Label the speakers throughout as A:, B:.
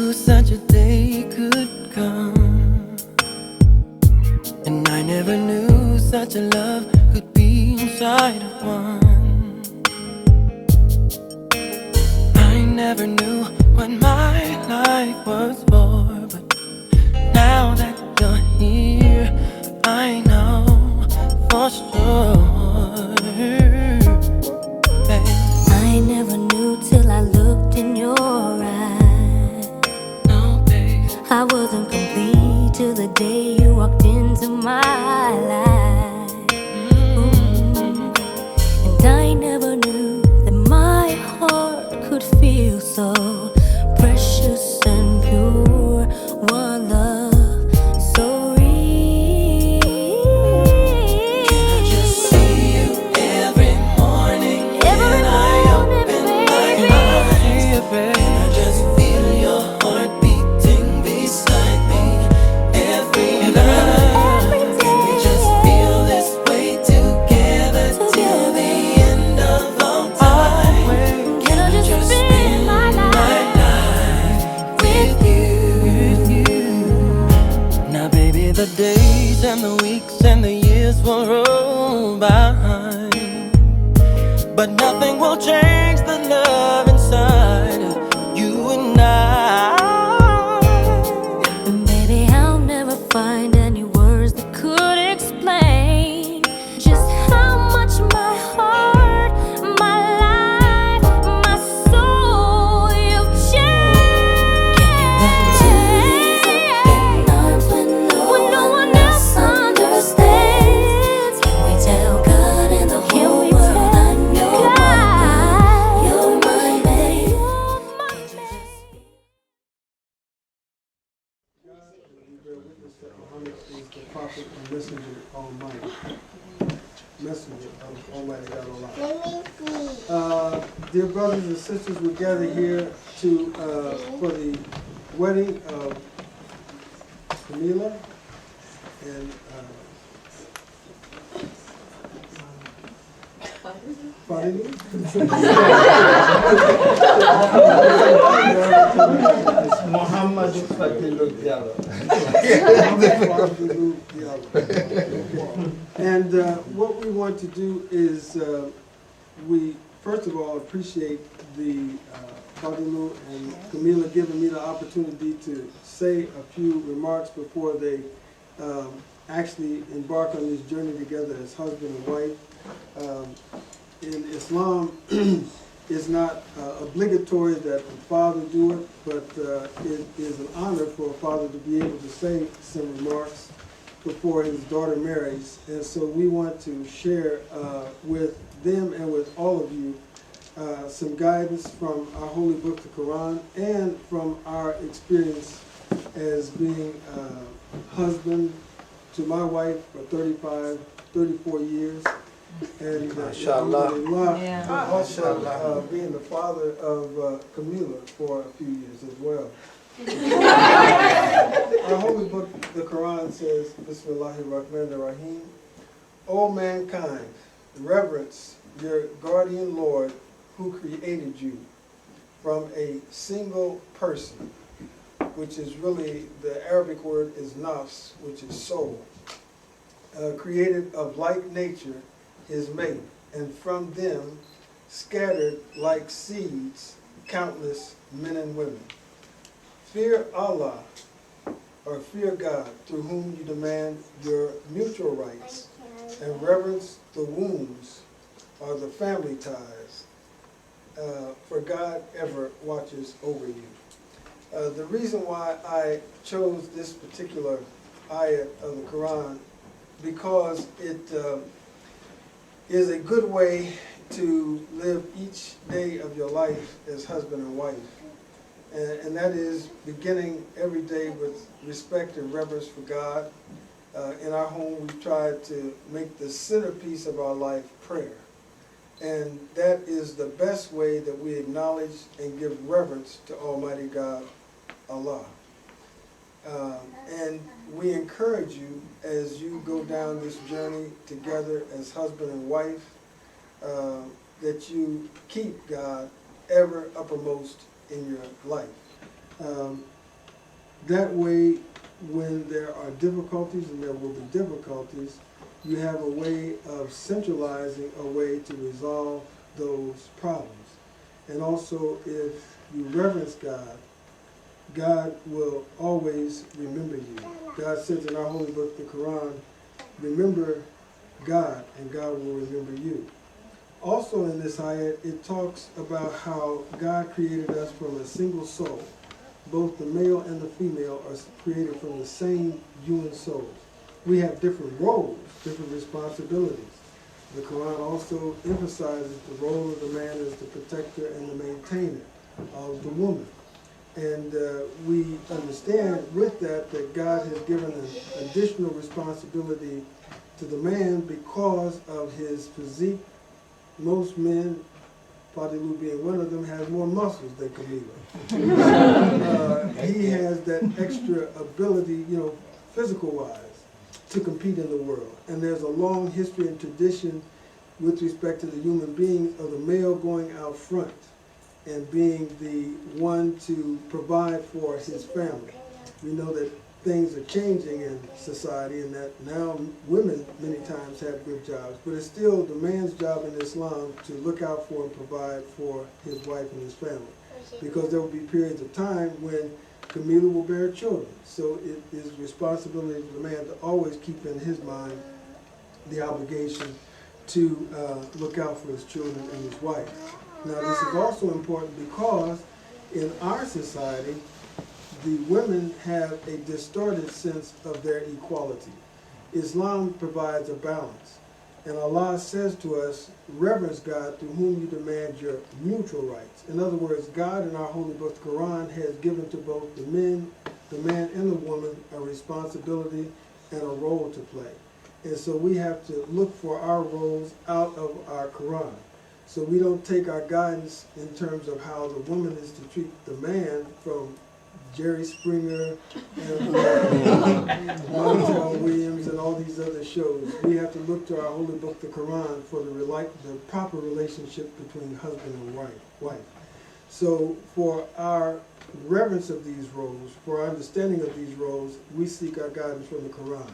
A: knew such a day could come, and I never knew such a love could be inside of one. I never knew what my life was for, but now that you're here, I know for sure. Babe,
B: I never knew till I looked in your eyes.
A: no, babe,
B: I wasn't complete till the day you walked into my life. And I never knew that my heart could feel so precious and pure. One love so real.
A: Can I just see you every morning when I open my eyes? Can I just feel your heart beating beside me every night? Can we just feel this way together till the end of all time? Can I just spend my life with you? Now baby, the days and the weeks and the years will roll by, but nothing will change the love inside of you and I.
B: And baby, I'll never find any words that could explain just how much my heart, my life, my soul, you've changed. When no one else understands, can we tell God and the whole world I know you're my babe?
C: We bear witness that Muhammad is the prophet and messenger of Almighty. Messenger of Almighty God Allah. Dear brothers and sisters, we gather here to for the wedding of Kameelah and
D: Mamadou Diallo.
C: And what we want to do is we first of all appreciate the Mamadou and Kameelah giving me the opportunity to say a few remarks before they actually embark on this journey together as husband and wife. In Islam, it's not obligatory that the father do it, but it is an honor for a father to be able to say some remarks before his daughter marries. And so we want to share with them and with all of you some guidance from our holy book, the Quran, and from our experience as being husband to my wife for 34 years. And also being the father of Kameelah for a few years as well. Our holy book, the Quran, says, Bismillahirrahmanirrahim, O mankind, reverence your guardian Lord who created you from a single person, which is really, the Arabic word is nafs, which is soul, created of like nature, his mate, and from them scattered like seeds countless men and women. Fear Allah, or fear God, through whom you demand your mutual rights, and reverence the wombs, or the family ties, for God ever watches over you. The reason why I chose this particular ayat of the Quran, because it is a good way to live each day of your life as husband and wife. And that is beginning every day with respect and reverence for God. In our home, we try to make the centerpiece of our life prayer. And that is the best way that we acknowledge and give reverence to Almighty God, Allah. And we encourage you as you go down this journey together as husband and wife, that you keep God ever uppermost in your life. that way, when there are difficulties, and there will be difficulties, you have a way of centralizing a way to resolve those problems. And also, if you reverence God, God will always remember you. God says in our holy book, the Quran, remember God, and God will remember you. Also in this ayat, it talks about how God created us from a single soul. Both the male and the female are created from the same human soul. We have different roles, different responsibilities. The Quran also emphasizes the role of the man as the protector and the maintainer of the woman. And we understand with that God has given an additional responsibility to the man because of his physique. Most men, Fadilu being one of them, has more muscles than Kameelah. He has that extra ability, physical-wise, to compete in the world. And there's a long history and tradition with respect to the human being of the male going out front and being the one to provide for his family. We know that things are changing in society and that now women many times have good jobs, but it's still the man's job in Islam to look out for and provide for his wife and his family. Because there will be periods of time when Kameelah will bear children. So it is responsibility of the man to always keep in his mind the obligation to look out for his children and his wife. Now this is also important because in our society, the women have a distorted sense of their equality. Islam provides a balance. And Allah says to us, reverence God through whom you demand your mutual rights. In other words, God in our holy book, the Quran, has given to both the man and the woman a responsibility and a role to play. And so we have to look for our roles out of our Quran. So we don't take our guidance in terms of how the woman is to treat the man from Jerry Springer and Montel Williams and all these other shows. We have to look to our holy book, the Quran, for the proper relationship between husband and wife. So for our reverence of these roles, for our understanding of these roles, we seek our guidance from the Quran.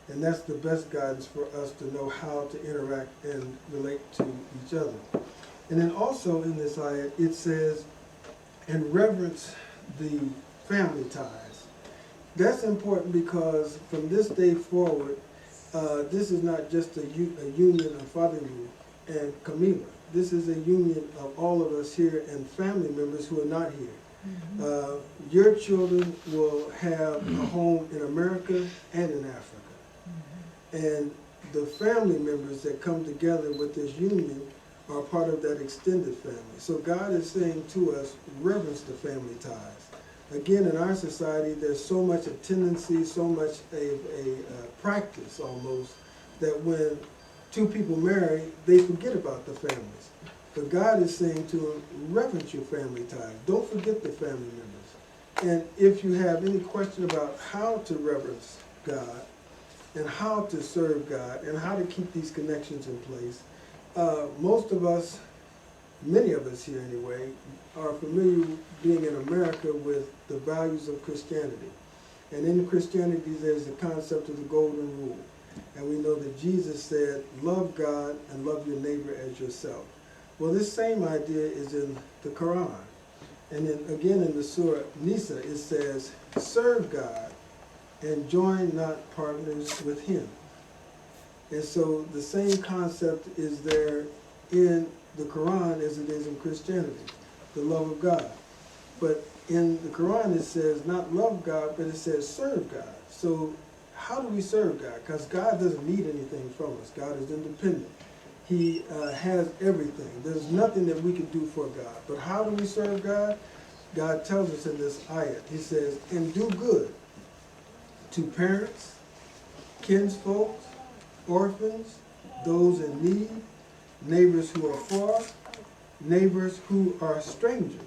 C: And that's the best guidance for us to know how to interact and relate to each other. And then also in this ayat, it says, and reverence the family ties. That's important because from this day forward, this is not just a union of Fadilu and Kameelah. This is a union of all of us here and family members who are not here. Your children will have a home in America and in Africa. And the family members that come together with this union are part of that extended family. So God is saying to us, reverence the family ties. Again, in our society, there's so much a tendency, so much a practice almost, that when two people marry, they forget about the families. But God is saying to them, reverence your family ties. Don't forget the family members. And if you have any question about how to reverence God, and how to serve God, and how to keep these connections in place, most of us, many of us here anyway, are familiar being in America with the values of Christianity. And in Christianity, there's the concept of the golden rule. And we know that Jesus said, love God and love your neighbor as yourself. Well, this same idea is in the Quran. And then again in the Surah Nisa, it says, serve God and join not partners with him. And so the same concept is there in the Quran as it is in Christianity, the love of God. But in the Quran it says not love God, but it says serve God. So how do we serve God? Because God doesn't need anything from us. God is independent. He has everything. There's nothing that we can do for God. But how do we serve God? God tells us in this ayat, he says, and do good to parents, kinsfolk, orphans, those in need, neighbors who are far, neighbors who are strangers,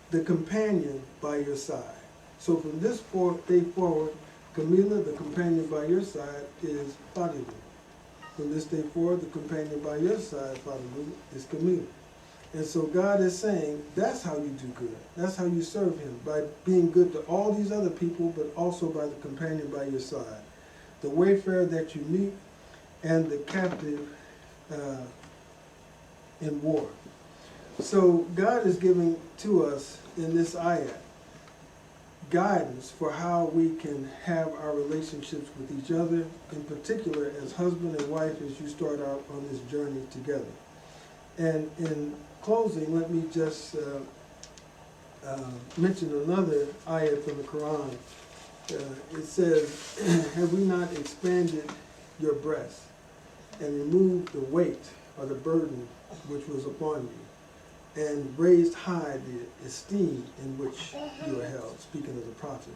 C: the companion by your side. So from this day forward, Kameelah, the companion by your side, is Fadilu. From this day forward, the companion by your side, Fadilu, is Kameelah. And so God is saying, that's how you do good. That's how you serve him, by being good to all these other people, but also by the companion by your side, the wayfarer that you meet, and the captive in war. So God is giving to us in this ayat guidance for how we can have our relationships with each other, in particular as husband and wife, as you start out on this journey together. And in closing, let me just mention another ayat from the Quran. It says, have we not expanded your breast and removed the weight or the burden which was upon you, and raised high the esteem in which you are held, speaking of the prophet.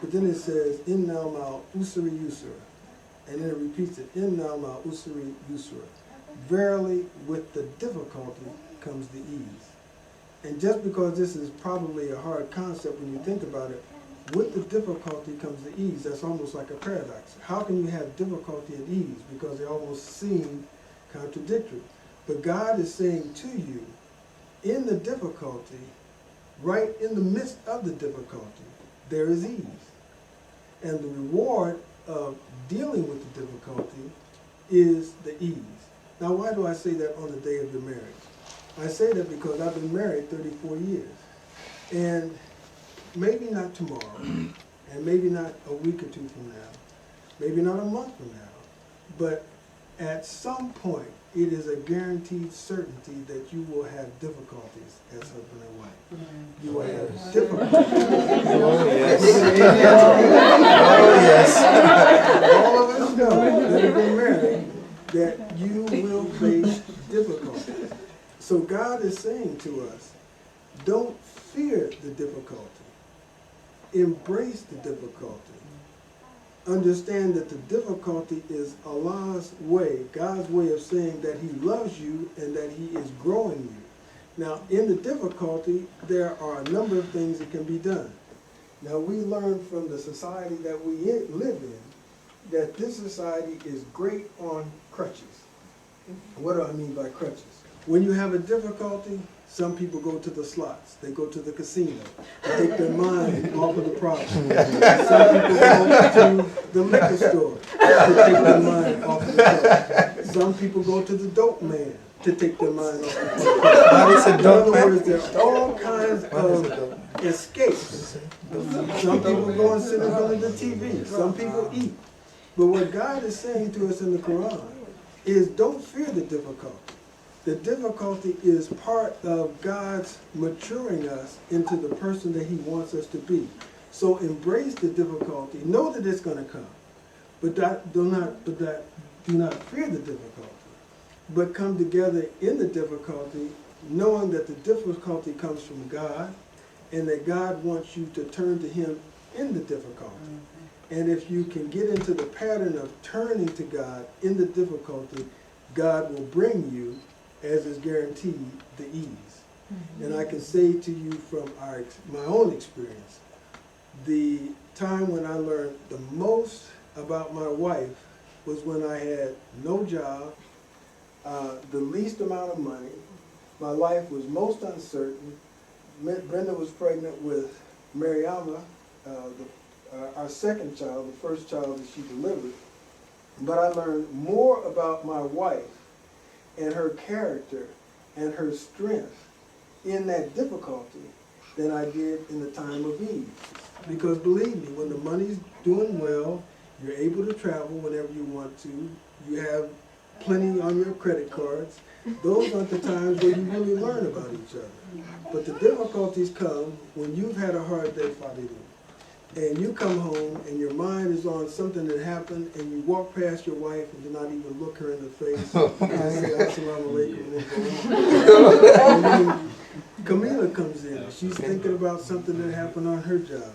C: But then it says, Inna ma'al usri yusra, and then it repeats it, Inna ma'al usri yusra. Verily, with the difficulty comes the ease. And just because this is probably a hard concept when you think about it, with the difficulty comes the ease. That's almost like a paradox. How can you have difficulty and ease? Because they almost seem contradictory. But God is saying to you, in the difficulty, right in the midst of the difficulty, there is ease. And the reward of dealing with the difficulty is the ease. Now, why do I say that on the day of your marriage? I say that because I've been married 34 years. And maybe not tomorrow, and maybe not a week or two from now, maybe not a month from now, but at some point, it is a guaranteed certainty that you will have difficulties as husband and wife. You will have difficulties.
A: Oh, yes.
C: All of us know that have been married that you will face difficulties. So God is saying to us, don't fear the difficulty. Embrace the difficulty. Understand that the difficulty is Allah's way, God's way of saying that he loves you and that he is growing you. Now, in the difficulty, there are a number of things that can be done. Now, we learn from the society that we live in that this society is great on crutches. What do I mean by crutches? When you have a difficulty, some people go to the slots. They go to the casino. They take their mind off of the problem. Some people go to the liquor store to take their mind off of the problem. Some people go to the dope man to take their mind off of the problem.
A: What is a
C: In
A: dope
C: other
A: man?
C: words, there are all kinds of escapes. Some people go and sit in front of the TV. Some people eat. But what God is saying to us in the Quran is don't fear the difficulty. The difficulty is part of God's maturing us into the person that he wants us to be. So embrace the difficulty. Know that it's going to come. But do not fear the difficulty. But come together in the difficulty, knowing that the difficulty comes from God, and that God wants you to turn to him in the difficulty. And if you can get into the pattern of turning to God in the difficulty, God will bring you, as is guaranteed, the ease. And I can say to you from my own experience, the time when I learned the most about my wife was when I had no job, the least amount of money, my life was most uncertain. Brenda was pregnant with Mariama, our second child, the first child that she delivered. But I learned more about my wife and her character and her strength in that difficulty than I did in the time of ease. Because believe me, when the money's doing well, you're able to travel whenever you want to, you have plenty on your credit cards, those aren't the times where you really learn about each other. But the difficulties come when you've had a hard day, Fadilu, and you come home and your mind is on something that happened, and you walk past your wife and do not even look her in the face and say assalamu alaikum. And then Kameelah comes in and she's thinking about something that happened on her job,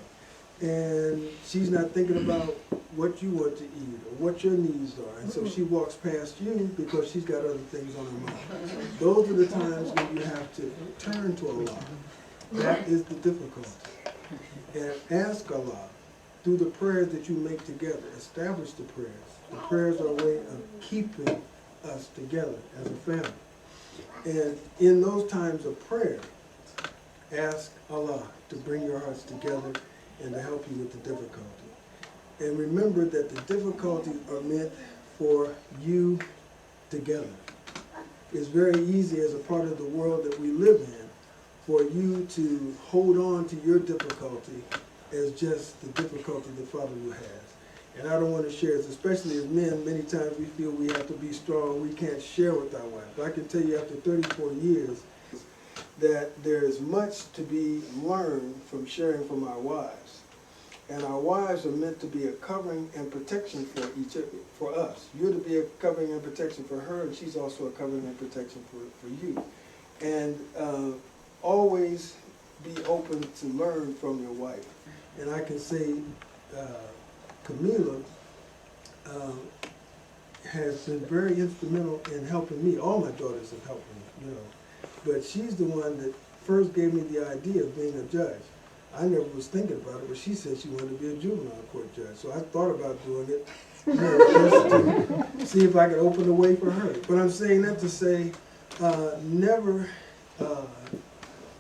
C: and she's not thinking about what you want to eat or what your needs are, and so she walks past you because she's got other things on her mind. Those are the times when you have to turn to Allah. That is the difficulty. And ask Allah through the prayers that you make together. Establish the prayers. The prayers are a way of keeping us together as a family. And in those times of prayer, ask Allah to bring your hearts together and to help you with the difficulty. And remember that the difficulties are meant for you together. It's very easy as a part of the world that we live in for you to hold on to your difficulty as just the difficulty the father you has. And I don't want to share this, especially as men, many times we feel we have to be strong, we can't share with our wife. But I can tell you after 34 years that there is much to be learned from sharing from our wives. And our wives are meant to be a covering and protection for each other, for us. You're to be a covering and protection for her, and she's also a covering and protection for you. And always be open to learn from your wife. And I can say, Kameelah has been very instrumental in helping me. All my daughters have helped me, you know. But she's the one that first gave me the idea of being a judge. I never was thinking about it, but she said she wanted to be a juvenile court judge. So I thought about doing it, you know, just to see if I could open the way for her. But I'm saying that to say, never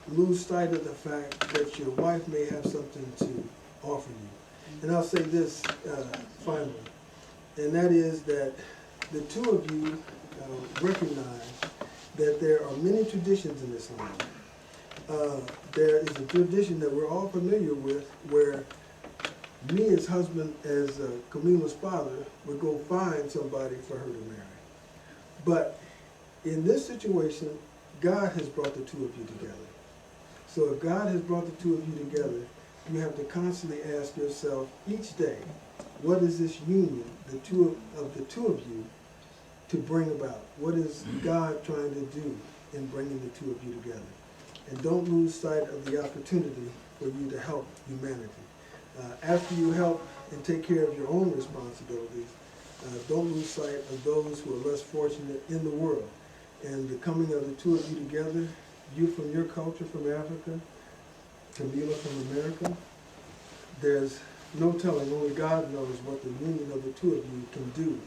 C: lose sight of the fact that your wife may have something to offer you. And I'll say this finally, and that is that the two of you recognize that there are many traditions in this land. There is a tradition that we're all familiar with where me as husband, as Kameelah's father, would go find somebody for her to marry. But in this situation, God has brought the two of you together. So if God has brought the two of you together, you have to constantly ask yourself each day, what is this union, the two of you, to bring about? What is God trying to do in bringing the two of you together? And don't lose sight of the opportunity for you to help humanity. After you help and take care of your own responsibilities, don't lose sight of those who are less fortunate in the world. And the coming of the two of you together, you from your culture, from Africa, Kameelah from America, there's no telling, only God knows what the union of the two of you can do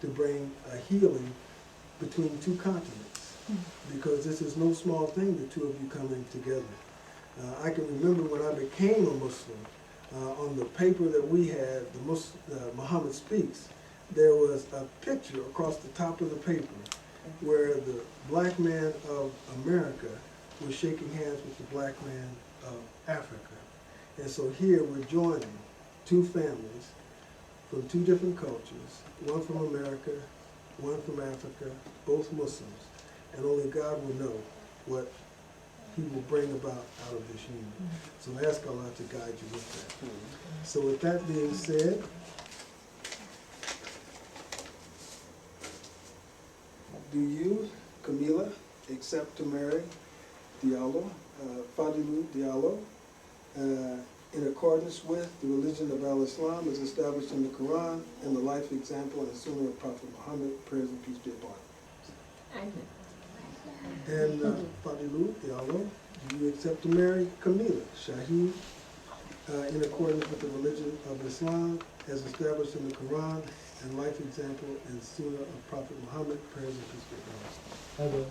C: to bring a healing between two continents. Because this is no small thing, the two of you coming together. I can remember when I became a Muslim, on the paper that we had, Muhammad Speaks, there was a picture across the top of the paper where the black man of America was shaking hands with the black man of Africa. And so here we're joining two families from two different cultures, one from America, one from Africa, both Muslims. And only God will know what he will bring about out of this union. So ask Allah to guide you with that. So with that being said, do you, Kameelah, accept to marry Diallo, Fadilou Diallo, in accordance with the religion of Al-Islam as established in the Quran and the life example and sunnah of Prophet Muhammad, prayers and peace be upon him? And Fadilou Diallo, do you accept to marry Kameelah Shahid in accordance with the religion of Islam as established in the Quran and life example and sunnah of Prophet Muhammad, prayers and peace be upon him?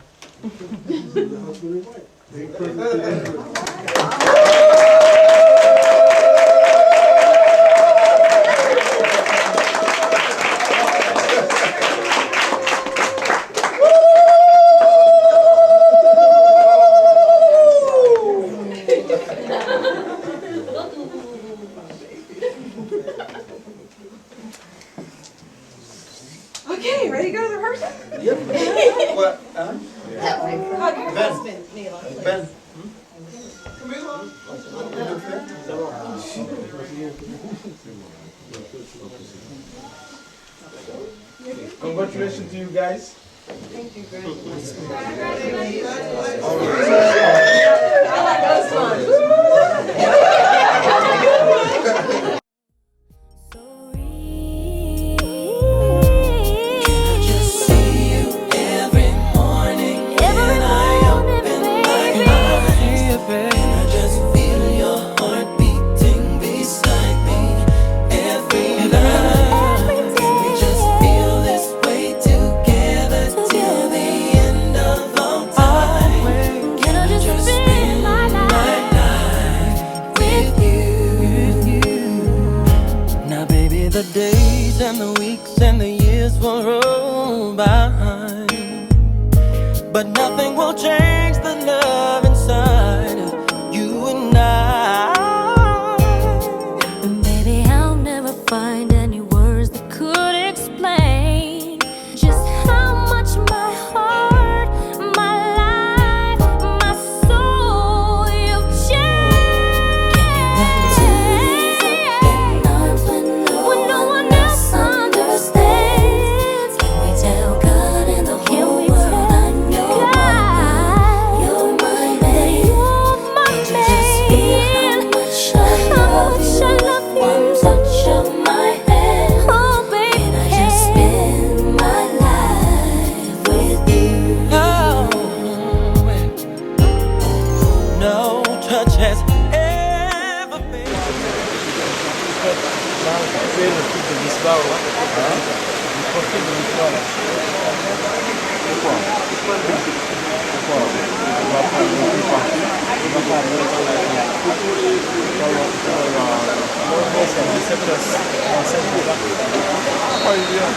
C: This is the husband and wife. They perfectly
E: Okay, ready to go to the rehearsal?
D: Yep. What?
E: Hug your husband, Neela.
D: Ben. Congratulations to you guys.
E: Thank you, Groom.
B: I like those ones.
A: Till the end of all The days and the weeks and the years will roll by, but nothing will change the love inside of you and I.
B: And baby, I'll never find any words that could explain just how much my heart, my life, my soul, you've changed. When no one else understands, can we tell God and the whole world I know you're my babe? Just feel how much I love you. One touch of my hand, and I just spend my life with you.
A: No touch has ever been.
D: C'est le truc de l'histoire, là. Le profil de l'histoire, là. Pourquoi? On va pas le plus partout. On va pas le dans la c'est 17 places. En 7 là. Pas évident.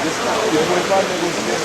D: Il ne faut pas négocier.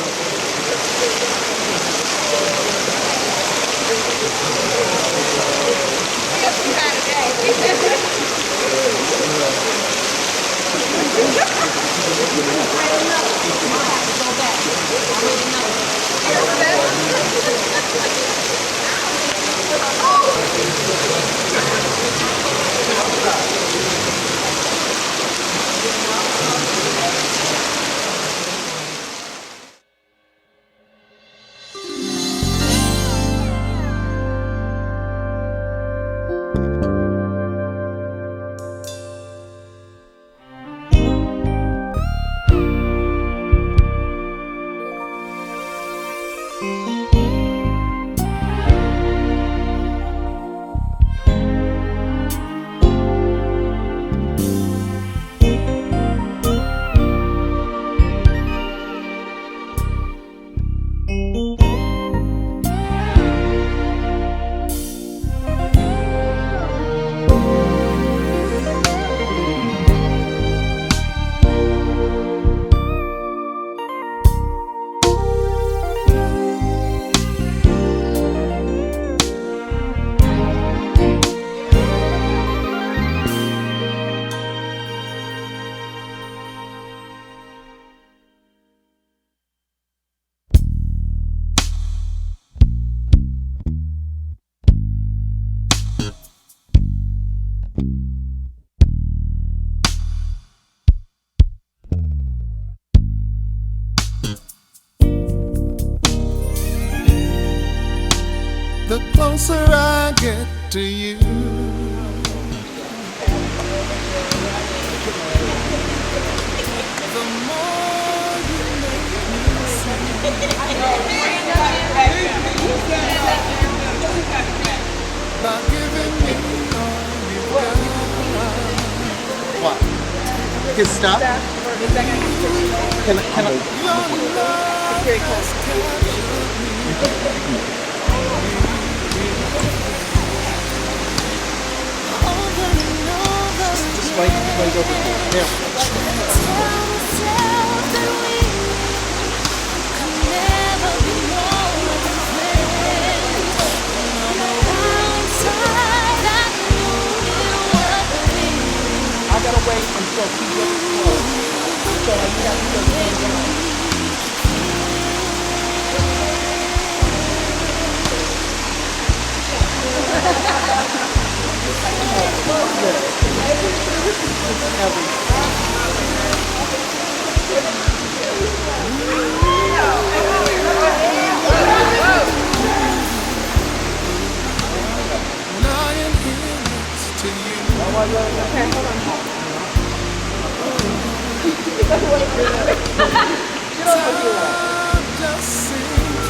F: The closer I get to you, the more you make me see. By giving me all you got.
G: What? His stuff? Can I?
F: Your love has captured me.
G: Just wait over here.
D: I gotta wait until he gets close. So you got to go
F: Lying here next to you. Time just seems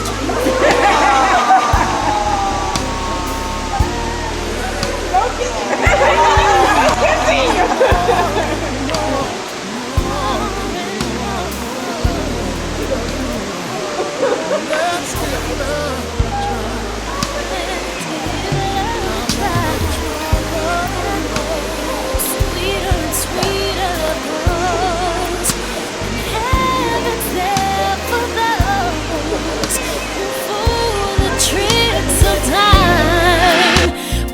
F: let's give love a try.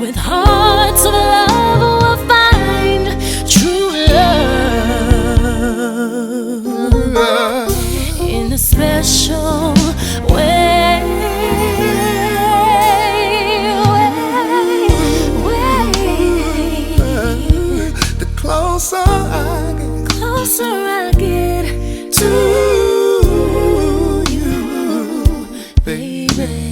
B: with hearts of love will find true love in a special way.
F: The closer
B: I get to you, baby.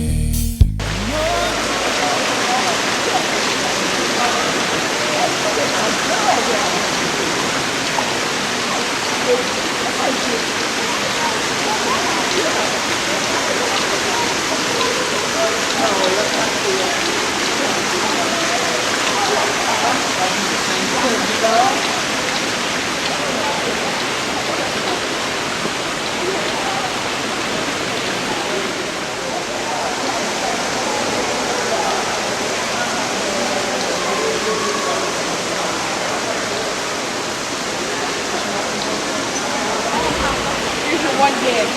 E: Here's your one gig.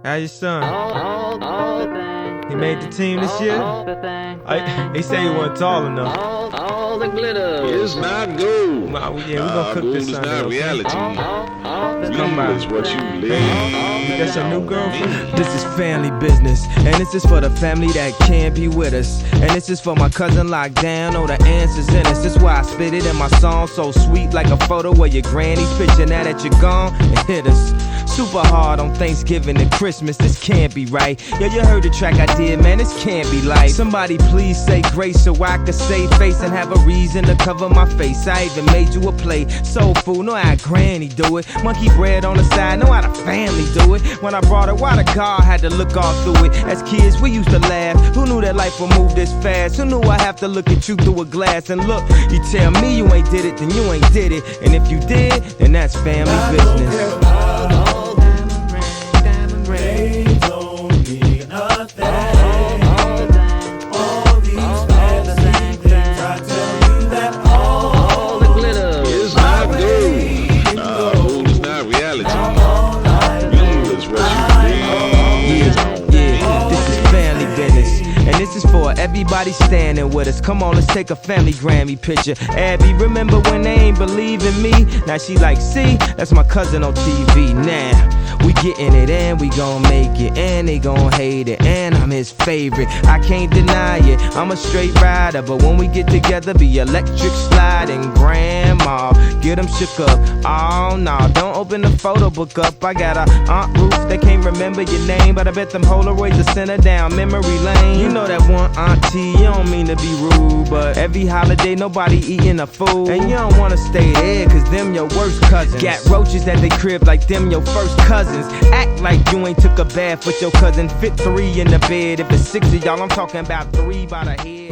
H: How your son? He made the team this year? They say he wasn't tall enough.
I: All the glitter is not gold.
H: Yeah, we gonna cook this Sunday,
I: not
H: okay?
I: reality.
H: Come by.
I: Is what you live.
H: Hey, that's your new girlfriend? This is family business, and this is for the family that can't be with us. And this is for my cousin locked down, oh, the answer's in us. That's why I spit it in my song, so sweet like a photo where your granny's picture. Now that you're gone, it hit us super hard on Thanksgiving and Christmas. This can't be right. Yo, you heard the track I did, man, this can't be life. Somebody please say grace so I could save face and have a reason to cover my face. I even made you a plate. Soul food, know how granny do it. Monkey bread on the side, know how the family do it. When I brought her, why the God had to look all through it. As kids, we used to laugh. Who knew that life would move this fast? Who knew I have to look at you through a glass? And look, you tell me you ain't did it, then you ain't did it. And if you did, then that's family business. Everybody standing with us. Come on, let's take a family Grammy picture. Abby, remember when they ain't believe in me? Now she like, see, that's my cousin on TV. Now we getting it and we gon' make it, and they gon' hate it, and I'm his favorite. I can't deny it. I'm a straight rider, but when we get together, be electric sliding. Grandma, get them shook up. Oh no, don't open the photo book up. I got a Aunt Ruth that can't remember your name, but I bet them Polaroids will send her down memory lane. You know that one auntie, you don't mean to be rude, but every holiday nobody eating a food, and you don't wanna stay there cause them your worst cousins. Got roaches at they crib like them your first cousins. Act like you ain't took a bath with your cousin. Fit 3 in the bed. If it's 6 of y'all, I'm talking about 3 by the head.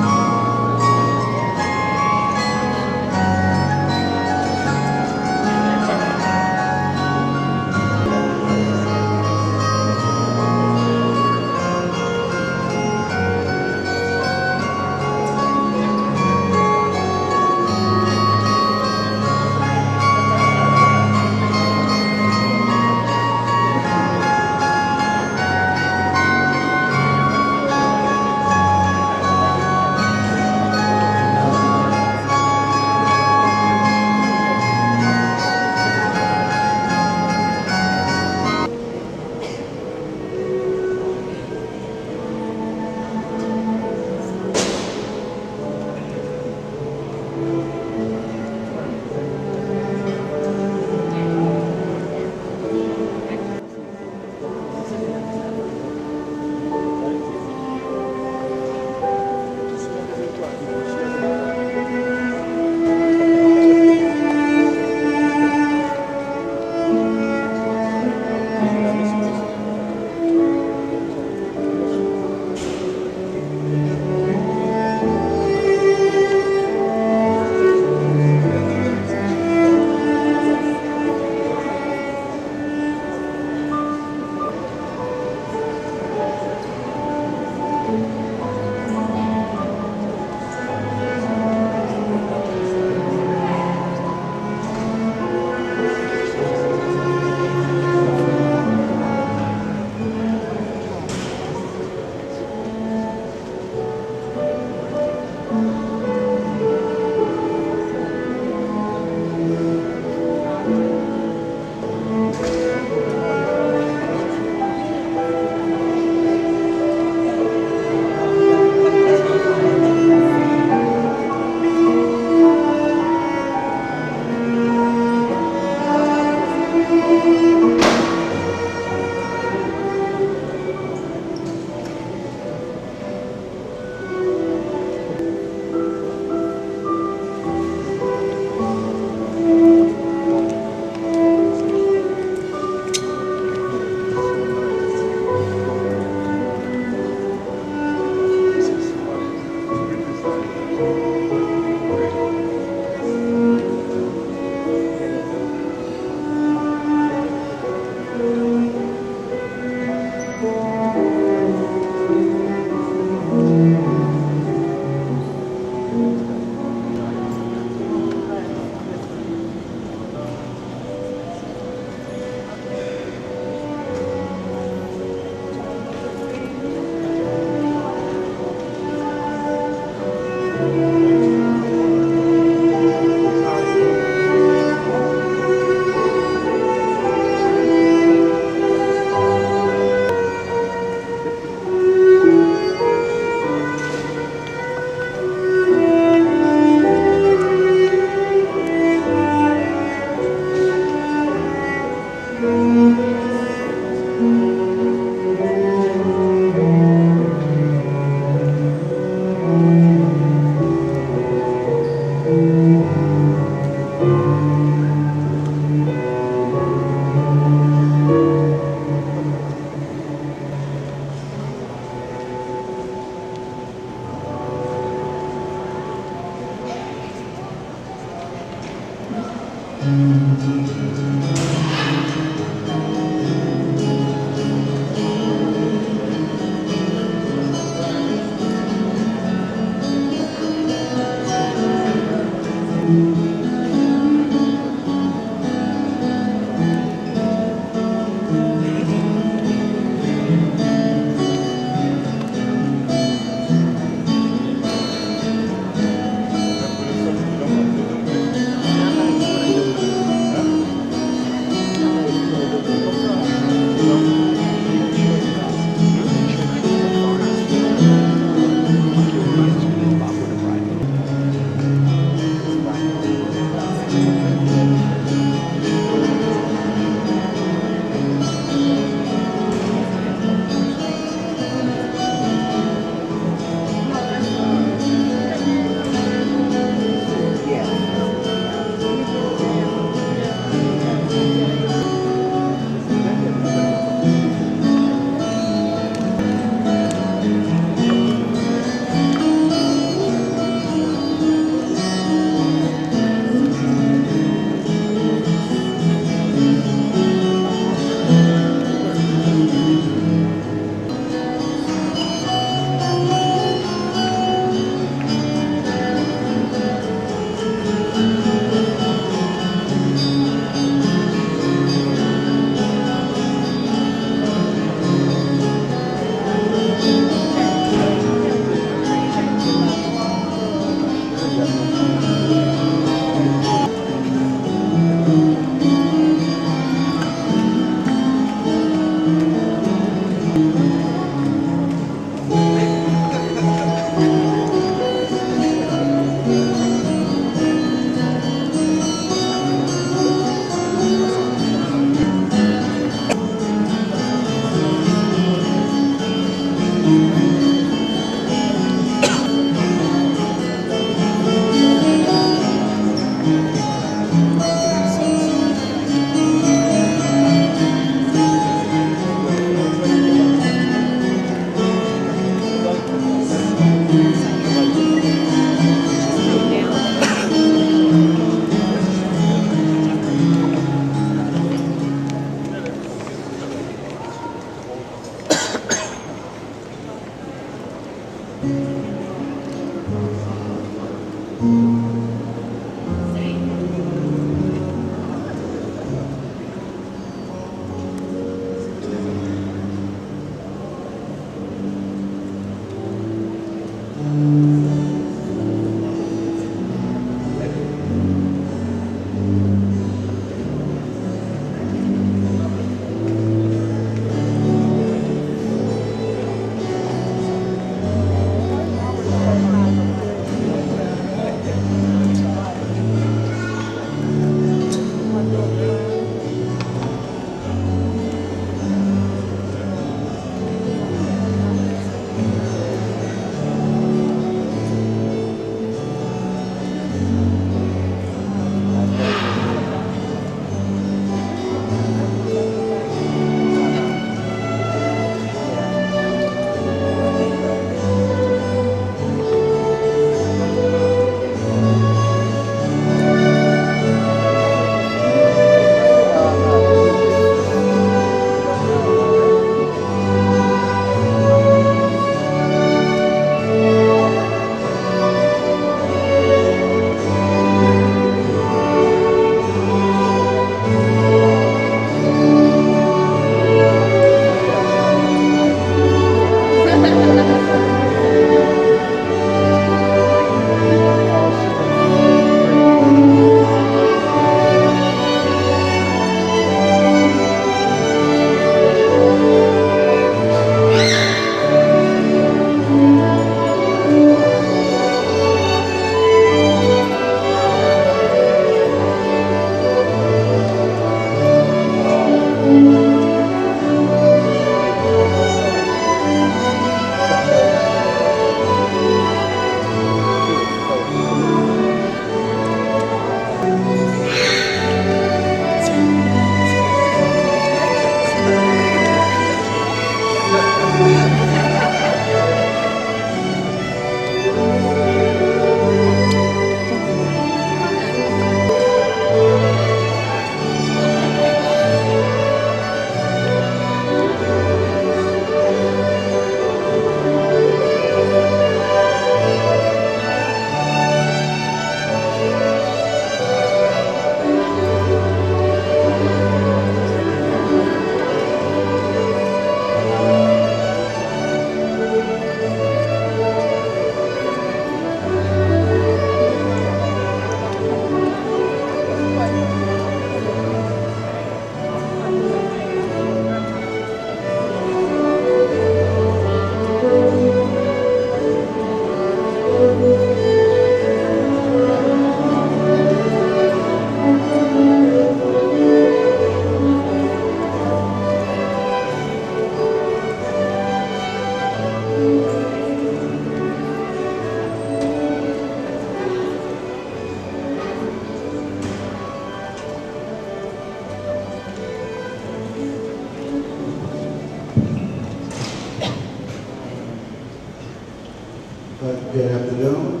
J: Good afternoon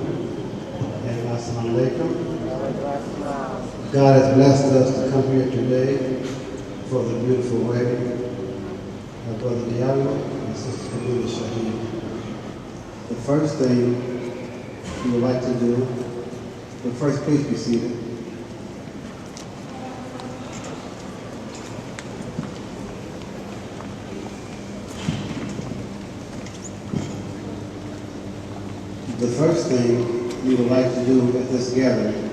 J: and assalamu alaikum. God has blessed us to come here today for the beautiful wedding of Brother Diallo and Sister Kameelah. The first thing we would like to do, but first please be seated. The first thing we would like to do at this gathering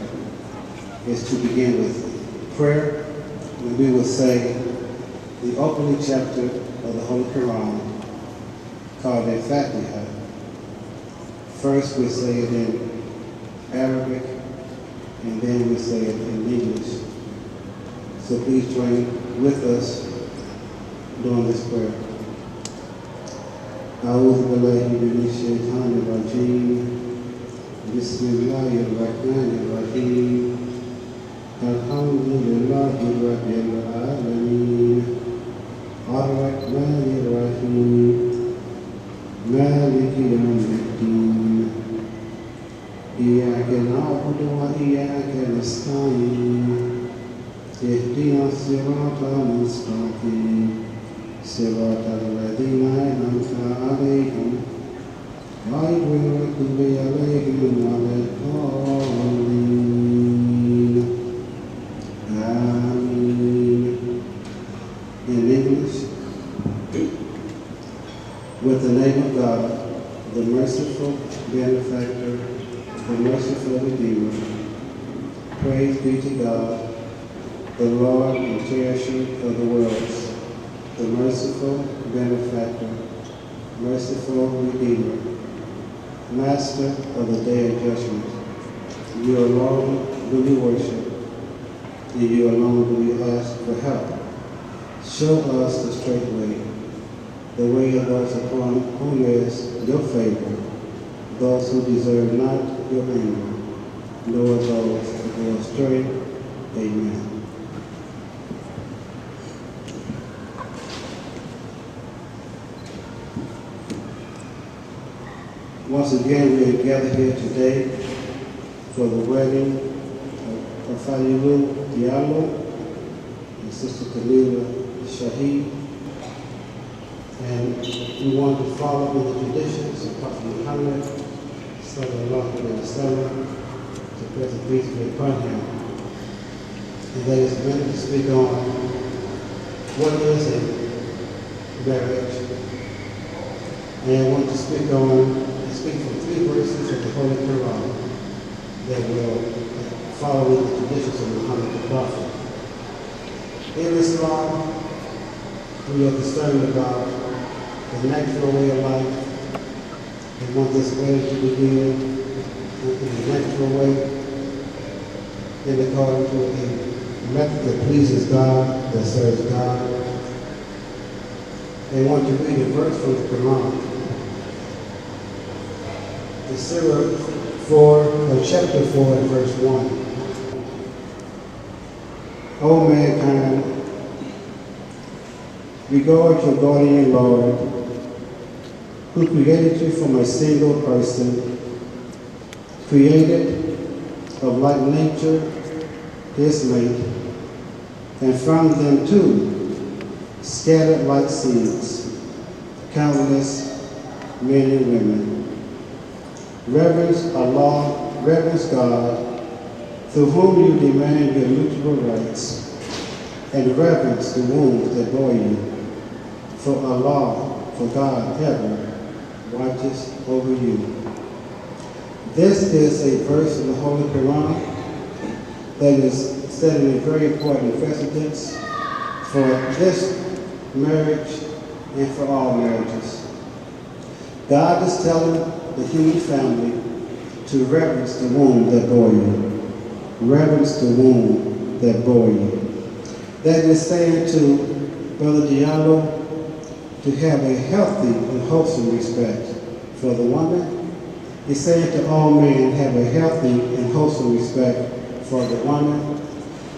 J: is to begin with prayer, when we will say the opening chapter of the Holy Quran called a Fatiha. First we say it in Arabic and then we say it in English. So please join with us during this prayer. أعوذ بالله من الشيطان الرجيم بسم الله الرحمن الرحيم الحمد لله رب العالمين الرحمن الرحيم مالك يوم الدين إياك نعبد وإياك نستعين اهدنا الصراط المستقيم صراط الذين أنعمت عليهم غير المغضوب عليهم ولا الضالين. Amen. In English, with the name of God, the merciful benefactor, the merciful Redeemer, praise be to God, the Lord and cherisher of the worlds, the merciful benefactor, merciful Redeemer, Master of the day of judgment. You alone do we worship, and you alone do we ask for help. Show us the straight way, the way of those upon whom is your favor, those who deserve not your anger, nor those who go astray. Amen. Once again, we are gathered here today for the wedding of Mamadou Diallo and Sister Kameelah Shaheed. And we want to follow in the traditions of Prophet Muhammad, sallallahu alaihi wasallam, to pray the peace be upon him. And that is meant to speak on what is a marriage. And I want to speak from 3 verses of the Holy Quran that will follow the traditions of Muhammad the Prophet. In Islam, we are concerned about the natural way of life. We want this wedding to begin in a natural way, in accordance to a method that pleases God, that serves God. They want to read a verse from the Quran. The Surah 4, chapter 4, and verse 1. O mankind, regard your guardian Lord, who created you from a single person, created of like nature his mate, and from them too scattered like seeds, countless men and women. Reverence Allah, reverence God, through whom you demand your mutual rights, and reverence the womb that bore you, for Allah, for God ever watches over you. This is a verse in the Holy Quran that is setting a very important precedence for this marriage and for all marriages. God is telling the human family to reverence the womb that bore you. Reverence the womb that bore you. That is saying to Brother Diallo to have a healthy and wholesome respect for the woman. He's saying to all men, have a healthy and wholesome respect for the woman,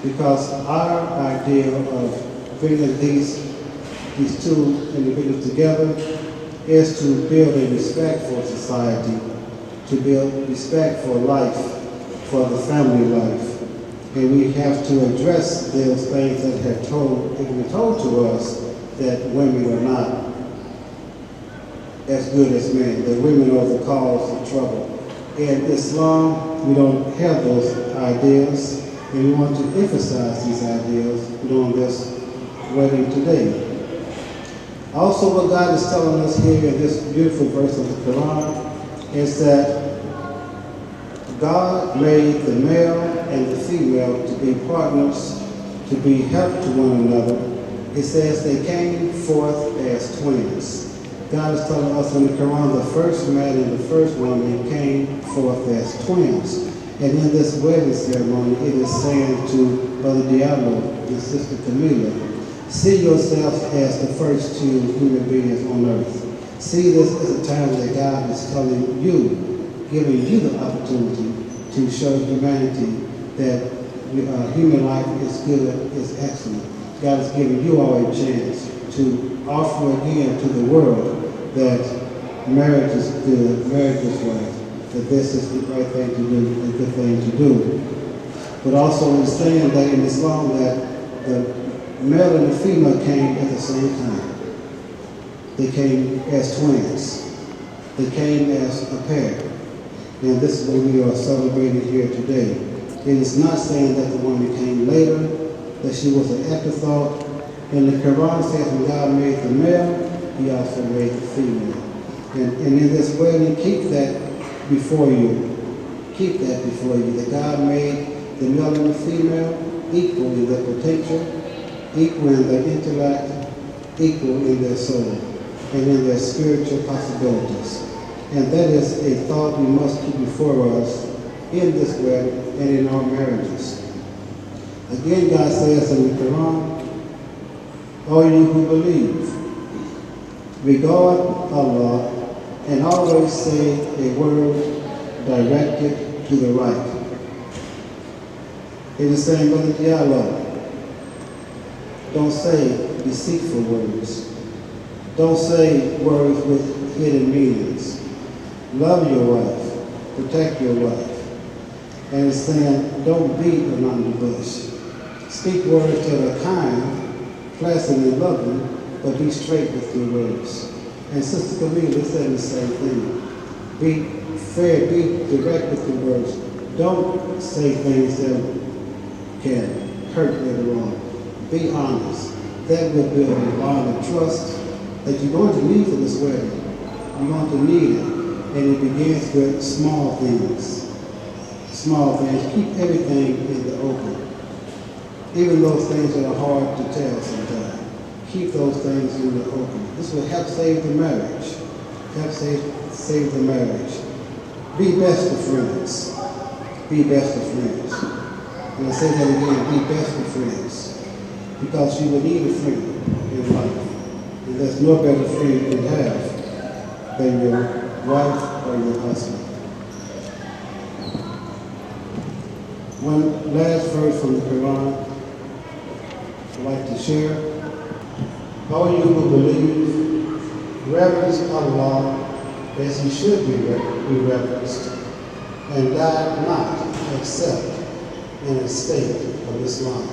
J: because our idea of bringing these two individuals together is to build a respect for society to build respect for life, for the family life. And we have to address those things that have been told to us that women are not as good as men, that women are the cause of trouble. In Islam, we don't have those ideas, and we want to emphasize these ideas during this wedding today. Also, what God is telling us here in this beautiful verse of the Quran is that God made the male and the female to be partners, to be help to one another. It says they came forth as twins. God is telling us in the Quran the first man and the first woman came forth as twins. And in this wedding ceremony, it is saying to Brother Diallo and Sister Kameelah, see yourselves as the first two human beings on earth. See this as a time that God is telling you, giving you the opportunity to show humanity that human life is good, is excellent. God is giving you all a chance to offer again to the world that marriage is good, marriage is right, that this is the right thing to do, a good thing to do. But also understand that in Islam that the male and the female came at the same time. They came as twins. They came as a pair. And this is what we are celebrating here today. It is not saying that the woman came later, that she was an afterthought. And the Quran says when God made the male, he also made the female. And in this wedding, keep that before you. Keep that before you. That God made the male and the female equal in their potential, equal in their intellect, equal in their soul, and in their spiritual possibilities. And that is a thought we must keep before us in this wedding and in our marriages. Again, God says in the Quran, all you who believe, regard Allah and always say a word directed to the right. It is saying, Brother Diallo, don't say deceitful words. Don't say words with hidden meanings. Love your wife. Protect your wife. And it's saying, don't beat around the bush. Speak words that are kind, pleasant, and loving, but be straight with your words. And Sister Kameelah said the same thing. Be fair, be direct with your words. Don't say things that can hurt later on. Be honest. That will build a bond of trust that you're going to need for this wedding. You're going to need it. And it begins with small things. Small things. Keep everything in the open. Even those things that are hard to tell sometimes. Keep those things in the open. This will help save the marriage. Help save the marriage. Be best of friends. Be best of friends. And I say that again, be best of friends. Because you will need a friend in life. And there's no better friend you can have than your wife or your husband. One last verse from the Quran I'd like to share. All you who believe, reverence Allah as he should be reverenced, and die not except in a state of Islam.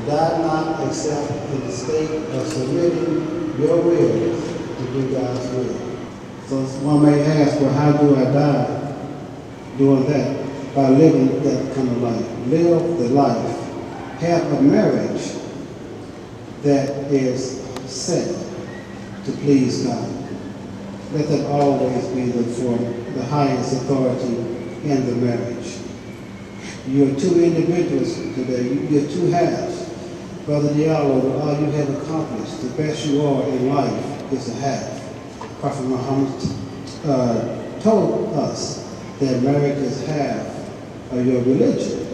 J: Die not except in the state of submitting your will to do God's will. So one may ask, well, how do I die doing that? By living that kind of life. Live the life. Have a marriage that is set to please God. Let that always be for the highest authority in the marriage. You're two individuals today. You're two halves. Brother Diallo, all you have accomplished, the best you are in life is a half. Prophet Muhammad told us that marriage is half of your religion.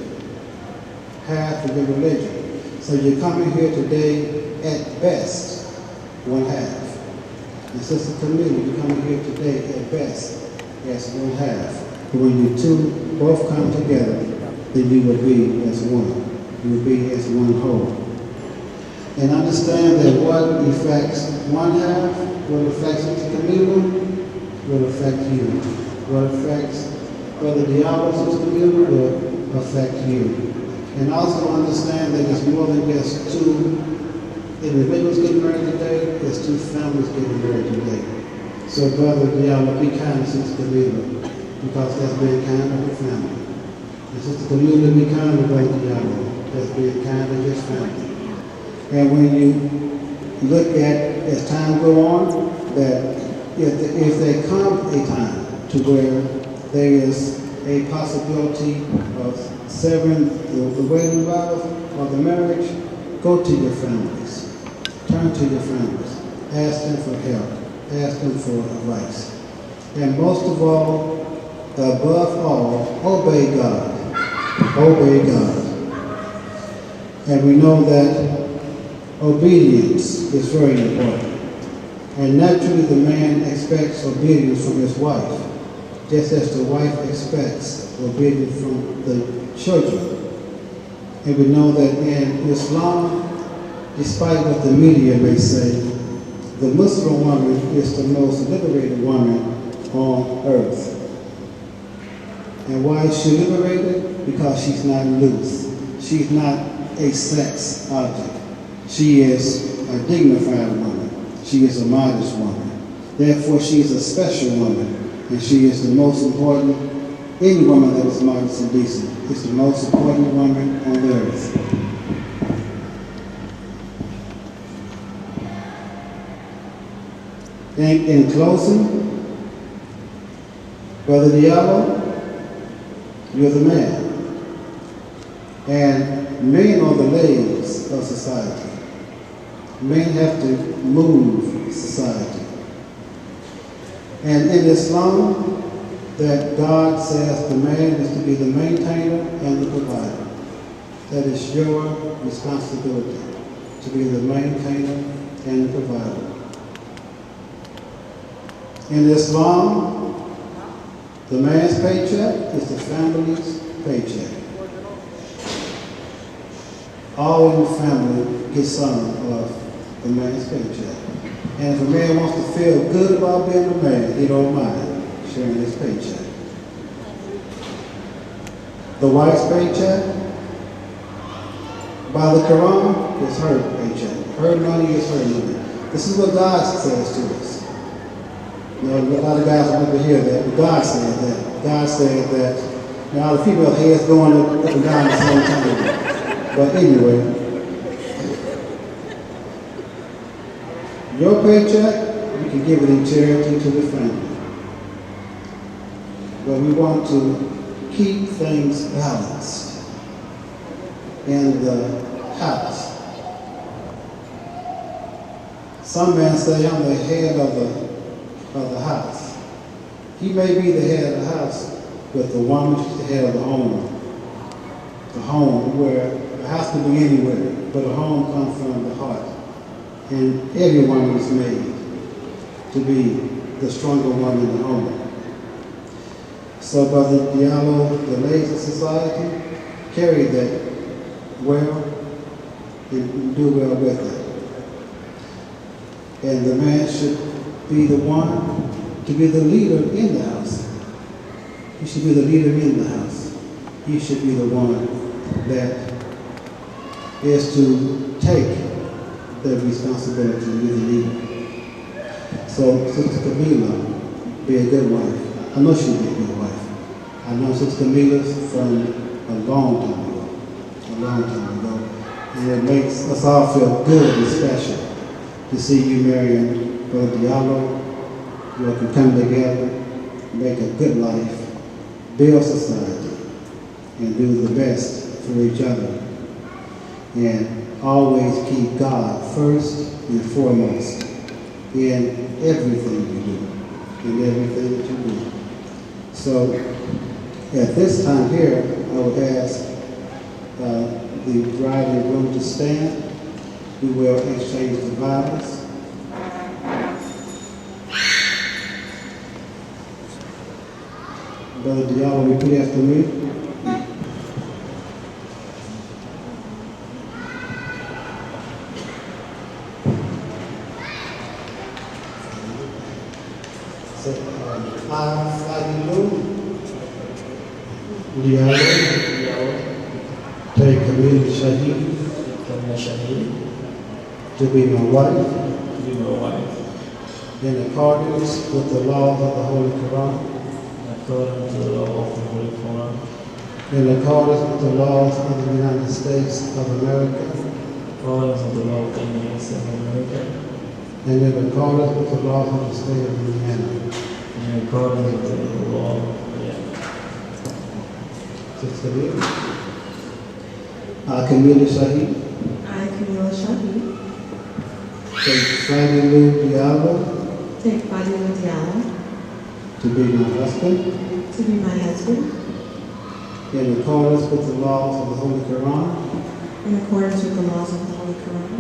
J: Half of your religion. So you're coming here today at best one half. And Sister Kameelah, you're coming here today at best as one half. But when you two both come together, then you will be as one. You will be as one whole. And understand that what affects one half, what affects Sister Kameelah, will affect you. what affects Brother Diallo, Sister Kameelah, will affect you. And also understand that it's more than just two individuals getting married today, it's two families getting married today. So Brother Diallo, be kind to Sister Kameelah, because that's being kind to her family. And Sister Kameelah, be kind to Brother Diallo, that's being kind to his family. And when you look at, as time go on, that if there come a time to where there is a possibility of severing the wedding vows or the marriage, go to your families. Turn to your families. Ask them for help. Ask them for advice. And most of all, above all, obey God. Obey God. And we know that obedience is very important. And naturally the man expects obedience from his wife, just as the wife expects obedience from the children. And we know that in Islam, despite what the media may say, the Muslim woman is the most liberated woman on earth. And why is she liberated? Because she's not loose. She's not a sex object. She is a dignified woman. She is a modest woman. Therefore, she is a special woman. And she is the most important, any woman that is modest and decent is the most important woman on the earth. And in closing, Brother Diallo, you're the man. And men are the legs of society. Men have to move society. And in Islam, that God says the man is to be the maintainer and the provider. That is your responsibility, to be the maintainer and the provider. In Islam, the man's paycheck is the family's paycheck. All in the family get some of the man's paycheck. And if a man wants to feel good about being a man, he don't mind sharing his paycheck. The wife's paycheck, by the Quran, is her paycheck. Her money is her money. This is what God says to us. You know, a lot of guys don't want to hear that, but God said that. God said that. Now the female heads going up and down at the same time. But anyway, your paycheck, you can give it in charity to the family. But we want to keep things balanced in the house. Some men say, I'm the head of the house. He may be the head of the house, but the woman is the head of the home. The home, where the house can be anywhere, but a home comes from the heart. And every woman is made to be the stronger one in the home. So Brother Diallo, the ladies of society, carry that well and do well with it. And the man should be the one to be the leader in the house. He should be the leader in the house. He should be the one that is to take the responsibility to be the leader. So Sister Kameelah, be a good wife. I know she'll be a good wife. I know Sister Kameelah from a long time ago. And it makes us all feel good and special to see you marrying Brother Diallo. You all can come together, make a good life, build society, and do the best for each other. And always keep God first and foremost in everything you do, in everything that you do. So at this time here, I would ask the bride and groom to stand. We will exchange the vows. Brother Diallo, repeat after me. So, I, Mamadou Diallo, take Kameelah Shahid to be my wife in accordance with the laws of the Holy Quran, in accordance with the laws of the United States of America, and in accordance with the laws of the state of Indiana. Sister Lee. I, Kameelah Shahid,
B: I, Kameelah Shahid,
J: take Mamadou Diallo
B: take Mamadou Diallo
J: to be my husband
B: to be my husband
J: in accordance with the laws of the Holy Quran,
B: in accordance with the laws of the Holy Quran,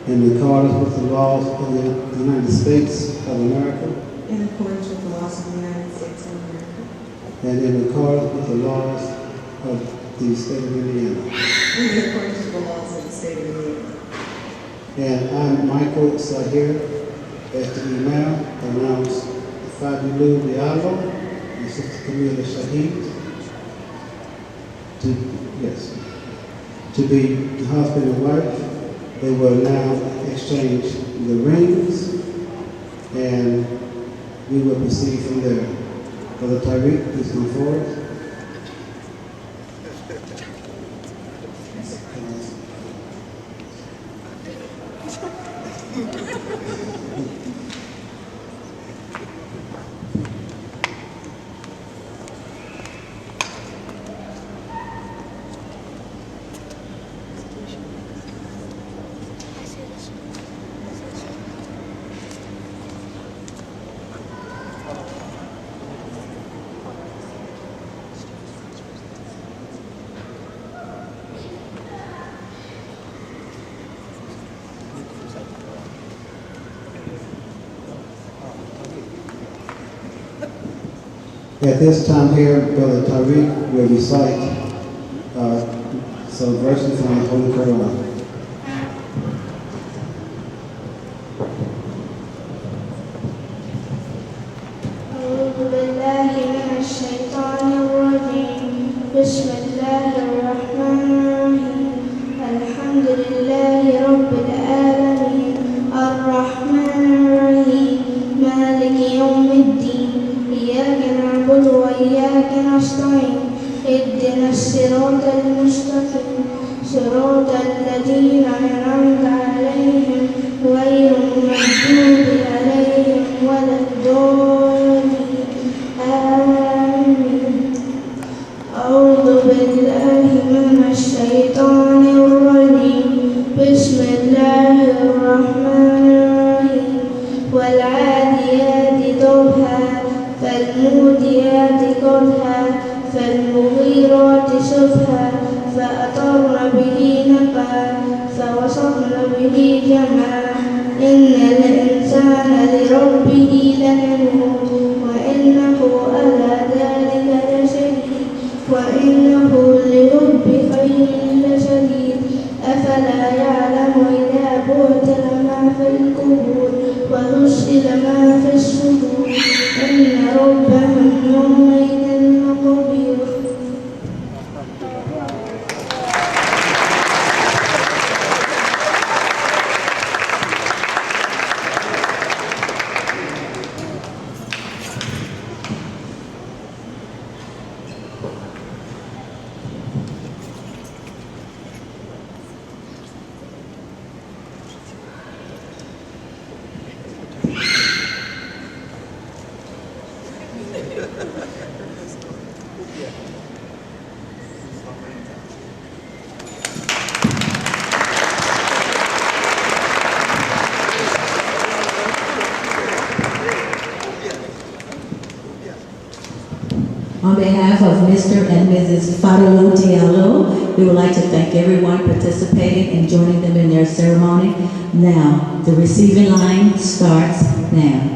J: in accordance with the laws of the United States of America,
B: in accordance with the laws of the United States of America,
J: and in accordance with the laws of the state of Indiana.
B: in accordance with the laws of the state of Indiana.
J: And I'm Michael Sahir, as the Imam announced Mamadou Diallo and Sister Kameelah Shahid to be husband and wife. They will now exchange the rings, and we will proceed from there. Brother Tariq, please come forward. At this time here, Brother Tariq will recite some verses from the Holy Quran.
K: أعوذ بالله من الشيطان الرجيم بسم الله الرحمن الرحيم الحمد لله رب العالمين الرحمن الرحيم مالك يوم الدين إياك نعبد وإياك نستعين اهدنا الصراط المستقيم صراط الذين أنعمت عليهم غير المغضوب عليهم ولا الضالين آمين. أعوذ بالله من الشيطان الرجيم بسم الله الرحمن الرحيم والعاديات ضبحا فالموديات قدحا فالمغيرات صبحا فأثرن به نقعا فوسطن به جمعا إن الإنسان لربه لكنود وإنه على ذلك لشهيد وإنه لحب خير لشديد أفلا يعلم إذا بعثر ما في القبور وحصل ما في الصدور إن ربهم يومئذ لخبير.
L: On behalf of Mr. and Mrs. Mamadou Diallo, we would like to thank everyone participating and joining them in their ceremony. Now, the receiving line starts now.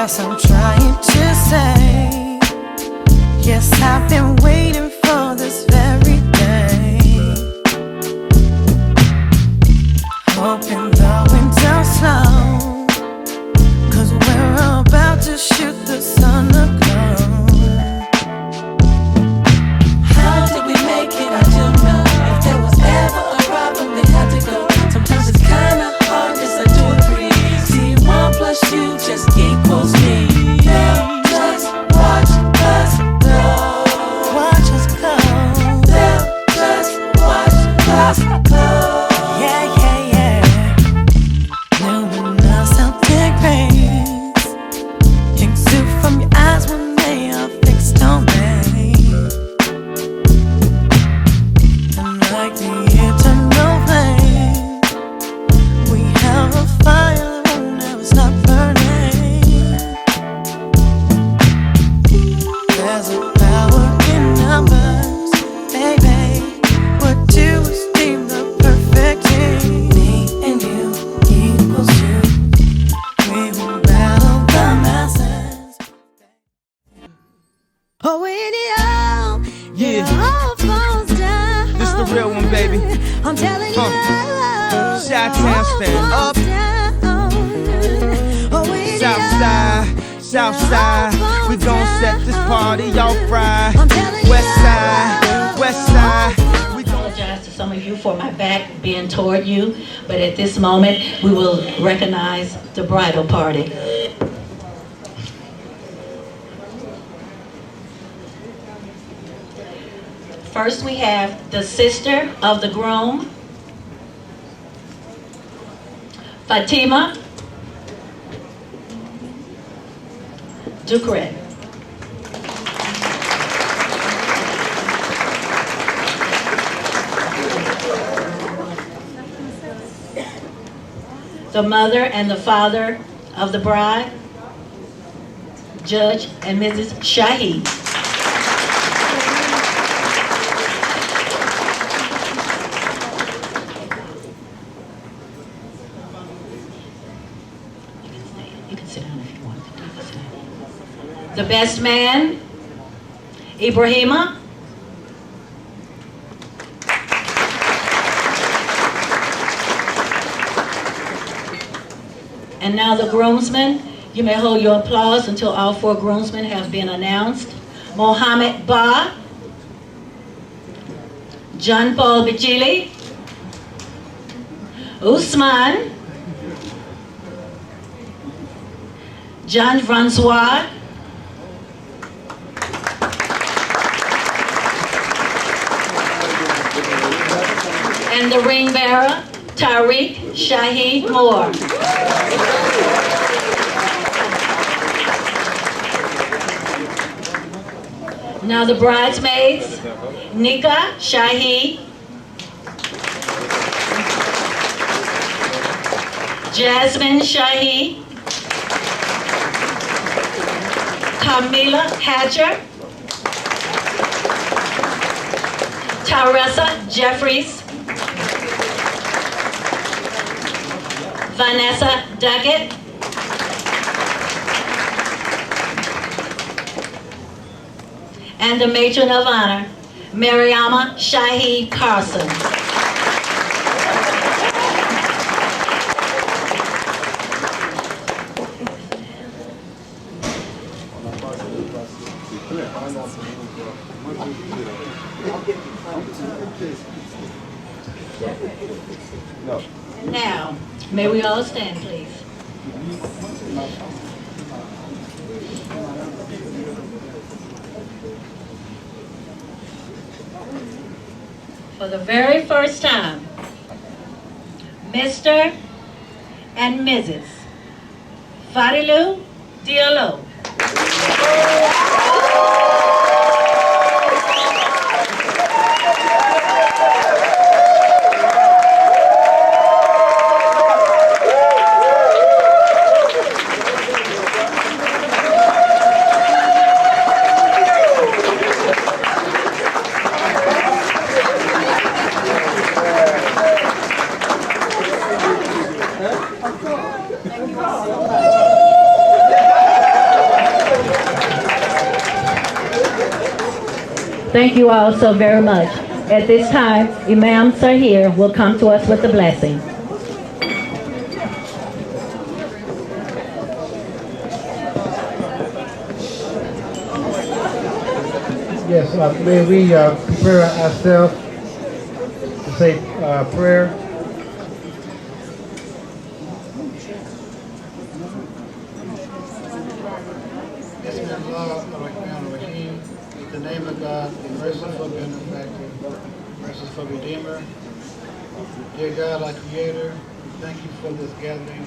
A: 'cause I'm trying to say, yes, I've been waiting for this very day, hoping the winter's slow, 'cause we're about to shoot the sun aglow. How did we make it? I don't know. If there was ever a problem, they had to go. Sometimes it's kinda hard, yes, I do agree. See, 1 plus 2 just equals me. Now just watch us go. Watch us go. Now just watch us go. Yeah, yeah, yeah. No one else out there praise. Exude from your eyes when they are fixed on me. And like the eternal flame, we have a fire that won't ever stop burning. There's a power in numbers, baby. What you esteem the perfect team. Me and you equals you. We will battle the masses.
B: Oh, when it all,
H: Yeah.
B: all falls down.
H: This the real one, baby.
B: I'm telling you,
H: Chi-town stand up. Southside, Southside, we gon' set this party off right. Westside, Westside, we gon'
L: Apologize to some of you for my back being toward you, but at this moment we will recognize the bridal party. First we have the sister of the groom, Fatima Ducret. The mother and the father of the bride, Judge and Mrs. Shahi. You can sit down if you want. The best man, Ibrahima. And now the groomsmen. You may hold your applause until all 4 groomsmen have been announced. Mohammed Ba, John Paul Bijili, Usman, John Francois, and the ring bearer, Tariq Shahi Moore. Now the bridesmaids, Nika Shahi, Jasmine Shahi, Kameelah Hatcher, Teresa Jeffries, Vanessa Duckett, and the matron of honor, Mariama Shahi Carson. Now, may we all stand, please? For the very first time, Mr. and Mrs. Mamadou Diallo. Thank you all so very much. At this time, Imam Sahir will come to us with the blessing.
M: Yes, may we prepare ourselves to say prayer. In the name of God, the merciful benefactor, merciful Redeemer. Dear God, our Creator, we thank you for this gathering,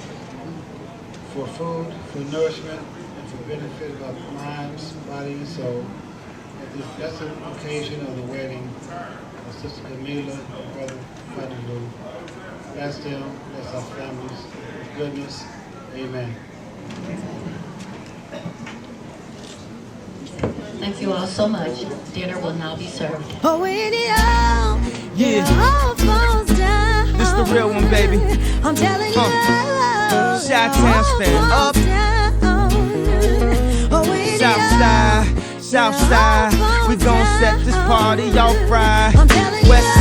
M: for food, for nourishment, and for benefit of our minds, body, and soul. At this blessed occasion of the wedding of Sister Kameelah and Brother Mamadou, bless them, bless our families with goodness. Amen.
L: Thank you all so much. Dinner will now be served.
B: Oh, when it all,
H: Yeah.
B: it all falls down.
H: This the real one, baby.
B: I'm telling you,
H: Chi-Town stand up. South side, we gon' set this party off right. West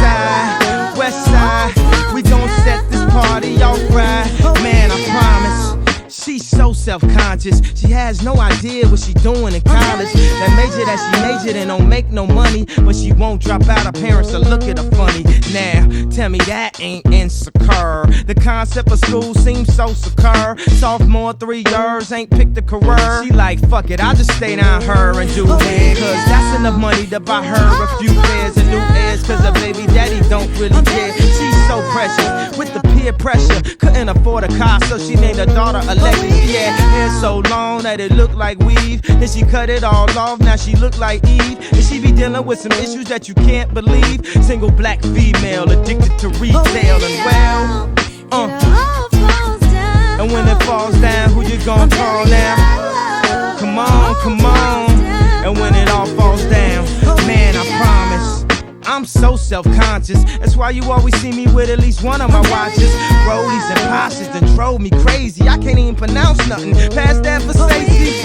H: side, we gon' set this party off right. Man, I promise. She's so self-conscious. She has no idea what she doing in college. That major that she majored in don't make no money, but she won't drop out. Her parents will look at her funny. Now, tell me that ain't insecure. The concept of school seems so secure. Sophomore 3 years, ain't picked a career. She like, fuck it, I'll just stay down her and do it. Cause that's enough money to buy her a few pairs of new ears. Cause her baby daddy don't really care. She's so precious with the peer pressure. Couldn't afford a car, so she named her daughter Alexis. She had hair so long that it looked like weave. Then she cut it all off, now she look like Eve. And she be dealing with some issues that you can't believe. Single black female addicted to retail and well, and when it falls down, who you gon' call now? Come on. And when it all falls down, man, I promise I'm so self-conscious. That's why you always see me with at least one of my watches. Rollies and Poshas that drove me crazy. I can't even pronounce nothing past that for Stacey.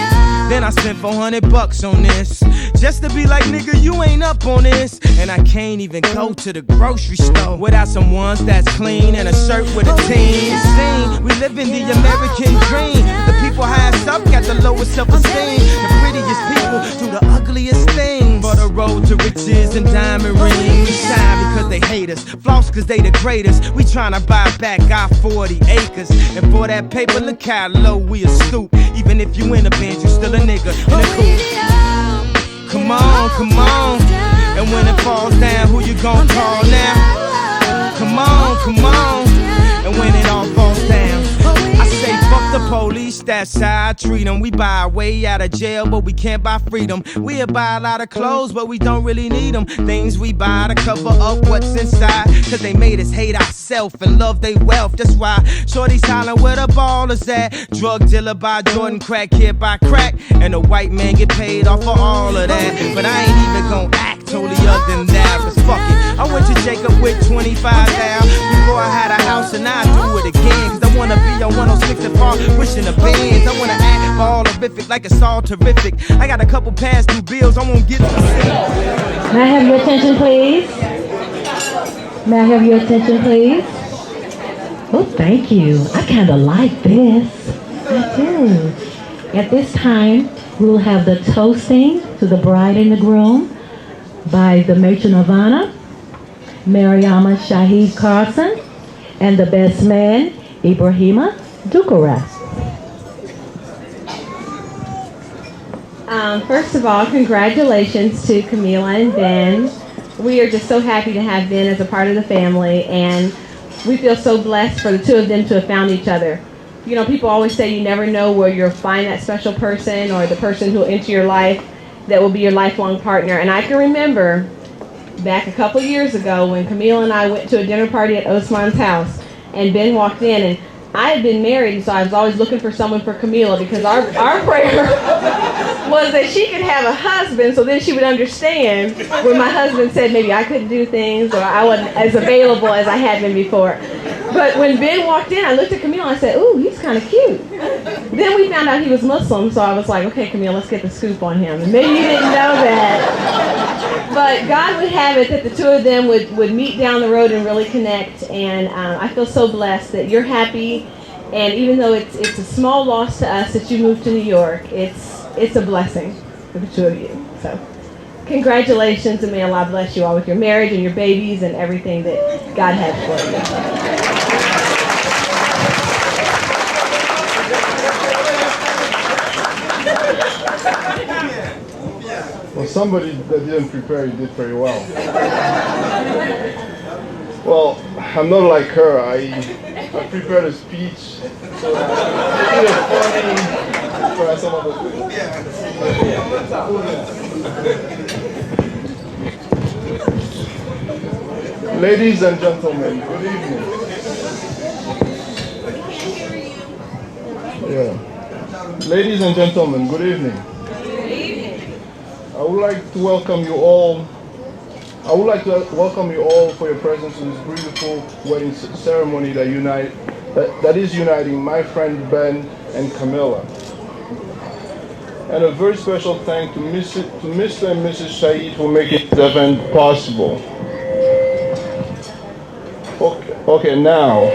H: Then I spent $400 on this, just to be like, nigga, you ain't up on this. And I can't even go to the grocery store without some ones that's clean and a shirt with a team. Scene, we live in the American dream. The people highest up got the lowest self-esteem. The prettiest people do the ugliest things. For the road to riches and diamond rings. We shine because they hate us, floss cause they the greatest. We tryna buy back our 40 acres. And for that paper, look how low we a stoop. Even if you in a band, you still a nigga in a coupe. Come on. And when it falls down, who you gon' call now? Come on. And when it all falls down, I say fuck the police, that's how I treat them. We buy our way out of jail, but we can't buy freedom. We'll buy a lot of clothes, but we don't really need them. Things we buy to cover up what's inside, cause they made us hate ourselves and love they wealth. That's why shorty's hollering where the ballers at. Drug dealer buy Jordan, crackhead buy crack, and the white man get paid off for all of that. But I ain't even gon' act totally other than that, cause fuck it, I went to Jacob with 25,000 before I had a house, and I do it again. Cause I wanna be on 106 and Park, wishing the bands. I wanna act all horrific like it's all terrific. I got a couple past due bills, I won't get to
L: May I have your attention, please? May I have your attention, please? Oh, thank you. I kind of like this. I do. At this time, we will have the toasting to the bride and the groom by the matron of honor, Mariama Shahid Carson, and the best man, Ibrahima Dukara.
E: First of all, congratulations to Kameelah and Ben. We are just so happy to have Ben as a part of the family, and we feel so blessed for the two of them to have found each other. You know, people always say you never know where you'll find that special person or the person who will enter your life that will be your lifelong partner. And I can remember back a couple years ago when Kameelah and I went to a dinner party at Osman's house, and Ben walked in, and I had been married, so I was always looking for someone for Kameelah, because our prayer was that she could have a husband, so then she would understand when my husband said maybe I couldn't do things or I wasn't as available as I had been before. But when Ben walked in, I looked at Kameelah and I said, ooh, he's kind of cute. Then we found out he was Muslim, so I was like, okay, Kameelah, let's get the scoop on him. And maybe you didn't know that. But God would have it that the two of them would meet down the road and really connect. And I feel so blessed that you're happy. And even though it's a small loss to us that you moved to New York, it's a blessing for the two of you. So congratulations, and may Allah bless you all with your marriage and your babies and everything that God has for
N: you. Well, somebody that didn't prepare did very well. Well, I'm not like her. I prepared a speech. So it's funny for some of the things. Ladies and gentlemen, good evening. Yeah. Ladies and gentlemen, good evening. I would like to welcome you all. I would like to welcome you all for your presence in this beautiful wedding ceremony that is uniting my friend Ben and Kameelah. And a very special thanks to Mr. and Mrs. Saeed for making this event possible. Okay, now,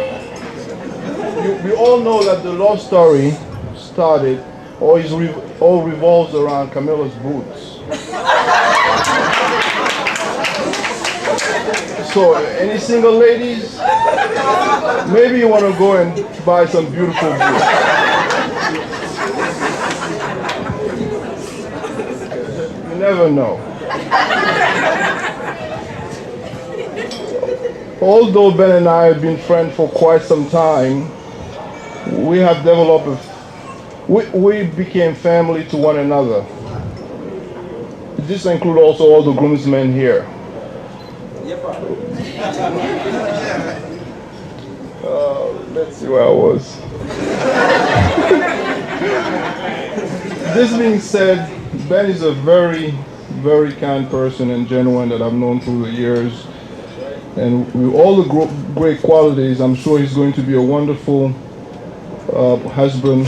N: we all know that the love story started or revolves around Kameelah's boots. So, any single ladies? Maybe you want to go and buy some beautiful boots. You never know. Although Ben and I have been friends for quite some time, we have developed we became family to one another. This includes also all the groomsmen here. Let's see where I was. This being said, Ben is a very, very kind person and genuine that I've known through the years. And with all the great qualities, I'm sure he's going to be a wonderful husband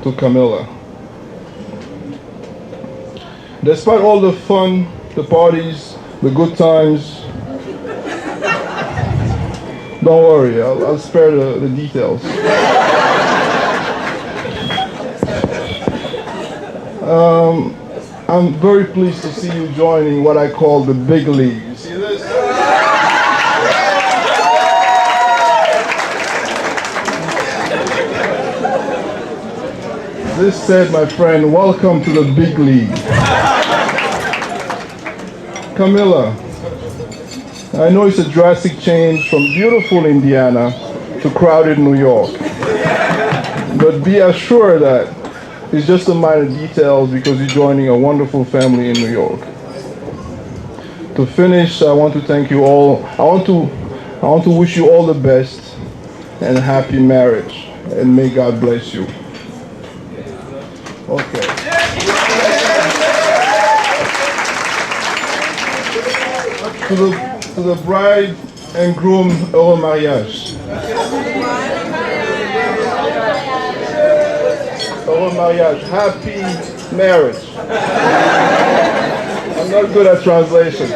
N: to Kameelah. Despite all the fun, the parties, the good times, don't worry, I'll spare the details. I'm very pleased to see you joining what I call the big league. You see this? This said, my friend, welcome to the big league. Kameelah, I know it's a drastic change from beautiful Indiana to crowded New York. But be assured that it's just a minor details because you're joining a wonderful family in New York. To finish, I want to thank you all. I want to wish you all the best and a happy marriage, and may God bless you. Okay. To the bride and groom, heureux mariage. Heureux mariage, happy marriage. I'm not good at translation.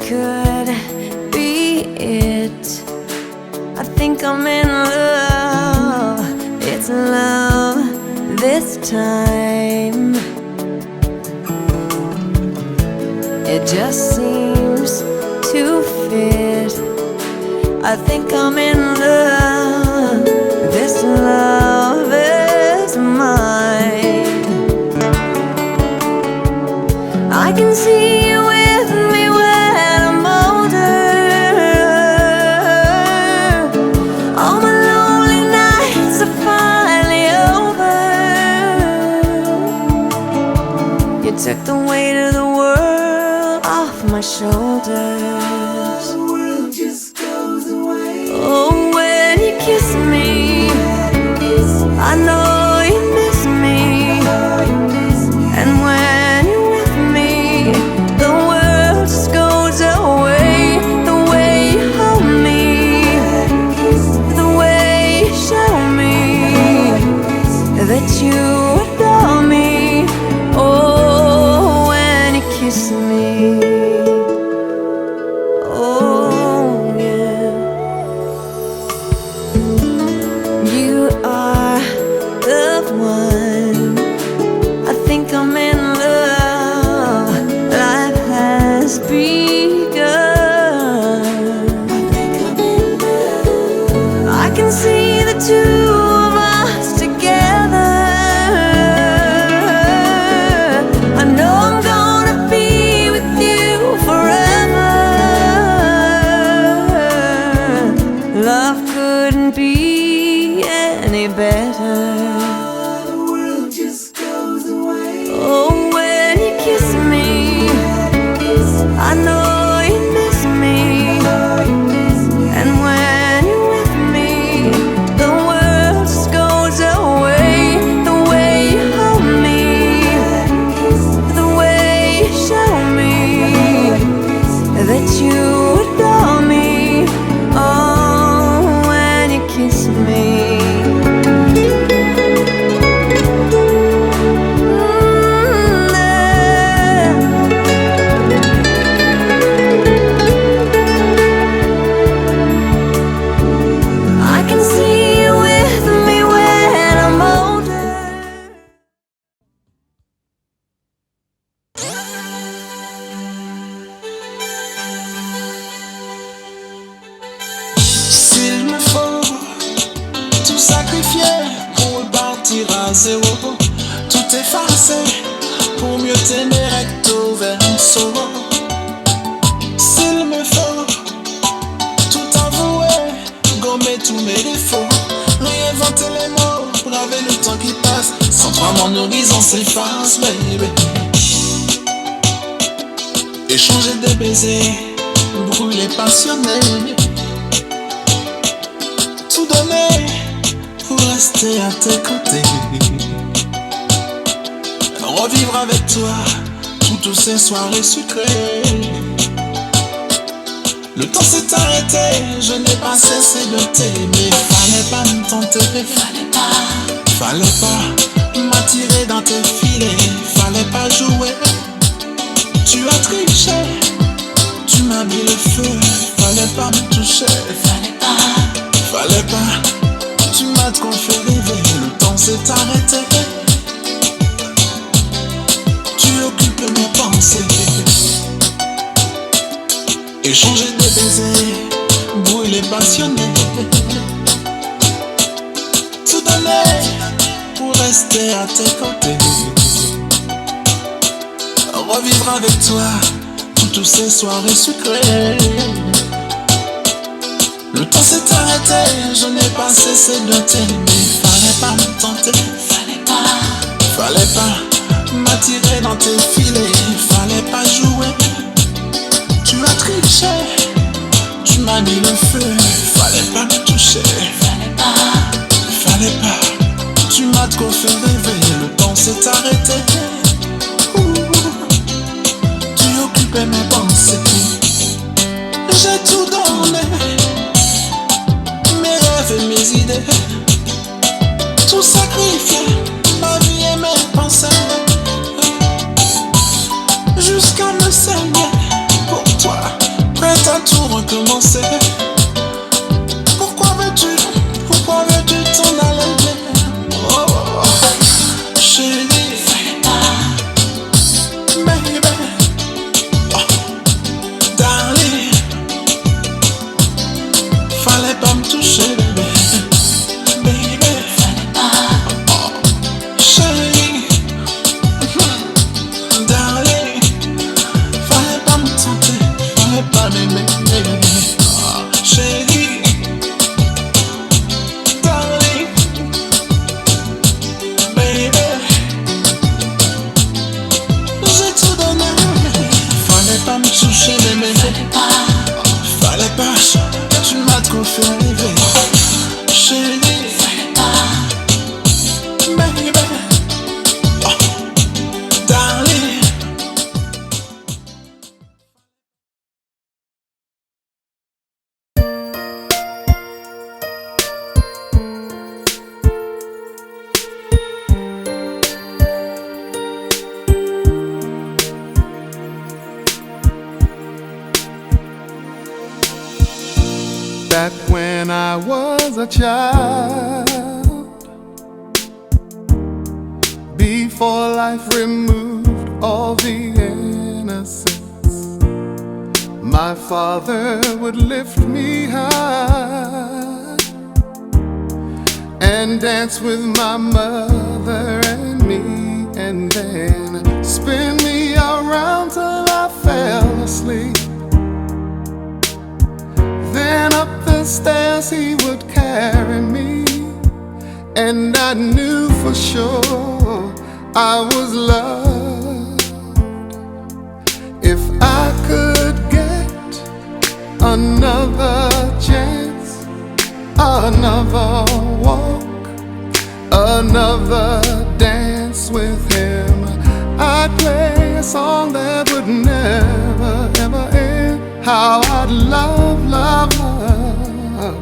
A: could be it. I think I'm in love. It's love this time. It just seems to fit. I think I'm in love. This love is mine. I can see you with me when I'm older. All my lonely nights are finally over. You took the weight of the world off my shoulders. The world just goes away. Oh, when you kiss me, I know you miss me. And when you're with me, the world just goes away. The way you hold me, the way you show me that you adore me. Oh, when you kiss me. Oh, yeah. You are the one. I think I'm in love. Life has begun. I think I'm in love. I can see the two of us together. I know I'm gonna be with you forever. Love couldn't be any better. The world just goes away. Oh, when you kiss me, I know you miss me. And when you're with me, the world just goes away. The way you hold me, the way you show me that you adore me. Oh, when you kiss me. I can see you with me when I'm older.
O: S'il me faut tout sacrifier pour repartir à zéro, tout effacer pour mieux t'aimer recto verso. S'il me faut tout avouer, gommer tous mes défauts, réinventer les mots, braver le temps qui passe. Sans toi mon horizon s'efface, baby. Échanger des baisers, brûler passionné, tout donner pour rester à tes côtés. Revivre avec toi toutes ces soirées sucrées. Le temps s'est arrêté, je n'ai pas cessé de t'aimer. Fallait pas me tenter, fallait pas m'attirer dans tes filets, fallait pas jouer. Tu as triché, tu m'as mis le feu, fallait pas me toucher, fallait pas, tu m'as trop fait rêver. Le temps s'est arrêté, tu occupes mes pensées. Échanger des baisers, brûler passionné, tout donner pour rester à tes côtés. Revivre avec toi toutes ces soirées sucrées. Le temps s'est arrêté, je n'ai pas cessé de t'aimer. Fallait pas me tenter, fallait pas m'attirer dans tes filets, fallait pas jouer. Tu as triché, tu m'as mis le feu, fallait pas me toucher, fallait pas, tu m'as trop fait rêver. Le temps s'est arrêté, tu occupais mes pensées. J'ai tout donné, mes rêves et mes idées, tout sacrifié, ma vie et mes pensées, jusqu'à me saigner pour toi, recommencer. Pourquoi veux-tu t'en aller? Oh, chérie, baby, oh, darling, fallait pas me toucher, baby, oh, chérie, darling, fallait pas me tenter, fallait pas m'aimer, oh, chérie, darling, baby, j'ai tout donné, fallait pas me toucher, bébé, fallait pas, tu m'as trop fait rêver, chérie, baby, oh, darling.
F: Back when I was a child, before life removed all the innocence, my father would lift me high and dance with my mother and me, and then spin me around till I fell asleep. Then up the stairs he would carry me, and I knew for sure I was loved. If I could get another chance, another walk, another dance with him, I'd play a song that would never ever end. How I'd love, love, love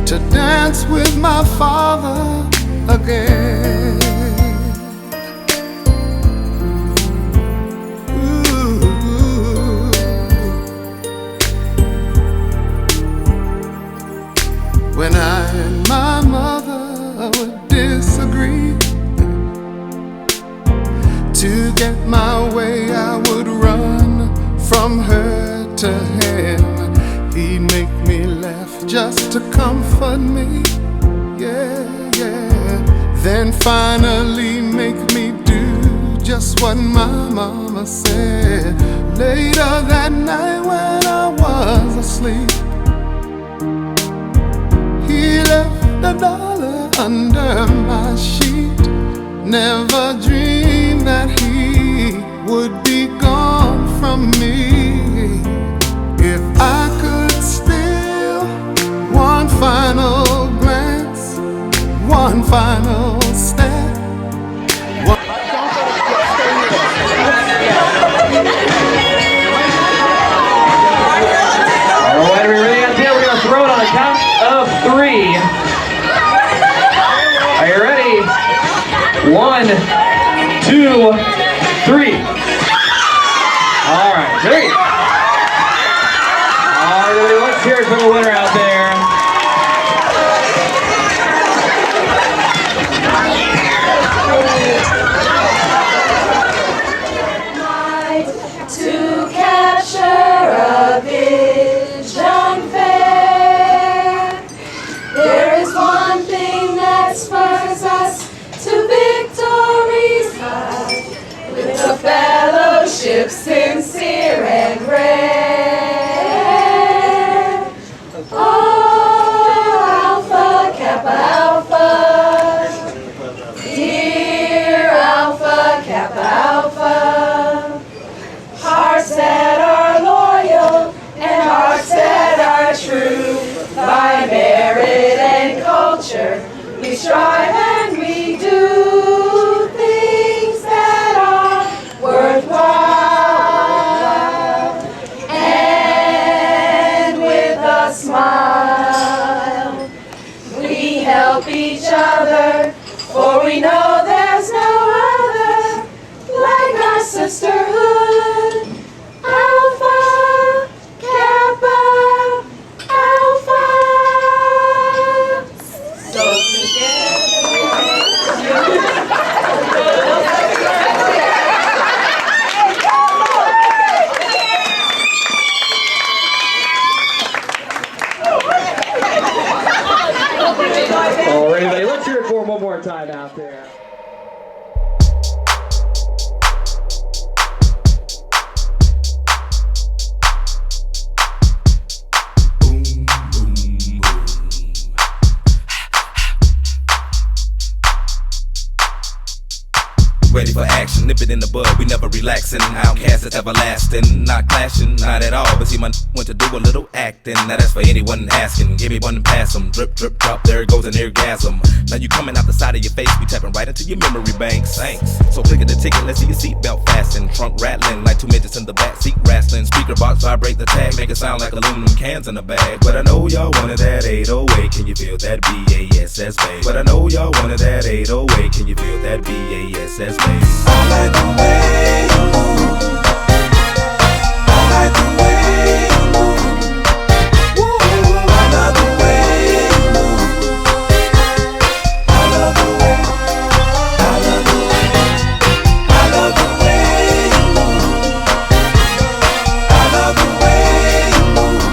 F: to dance with my father again. Ooh. When I and my mother would disagree, to get my way I would run from her to him. He'd make me laugh just to comfort me, yeah, yeah. Then finally make me do just what my mama said. Later that night when I was asleep, he left $1 under my sheet. Never dreamed that he would be gone from me. If I could steal one final glance, one final step,
P: Alright, are we ready out there? We're going to throw it on the count of 3. Are you ready? 1, 2, 3. Alright, 3. Alright, let's hear it for the winner out there.
K: To capture a vision fair, there is one thing that spurs us to victory's high, with a fellowship sincere and rare. Oh,
Q: nip it in the bud, we never relaxing. Outcast is everlasting, not clashing, not at all. But see, my went to do a little acting. Now that's for anyone asking. Give me one and pass them. Drip, drip, drop, there it goes an orgasm. Now you coming out the side of your face, we tapping right into your memory banks. Thanks. So click at the ticket, let's see your seatbelt fasten. Trunk rattling like two midgets in the back seat wrestling. Speaker box vibrate the tag, make it sound like aluminum cans in a bag. But I know y'all wanted that 808. Can you feel that BASS bass? But I know y'all wanted that 808. Can you feel that BASS bass?
A: I like the way you move. I like the way you move. Ooh, I love the way you move. I love the way. I love the way. I love the way you move. I love the way you move.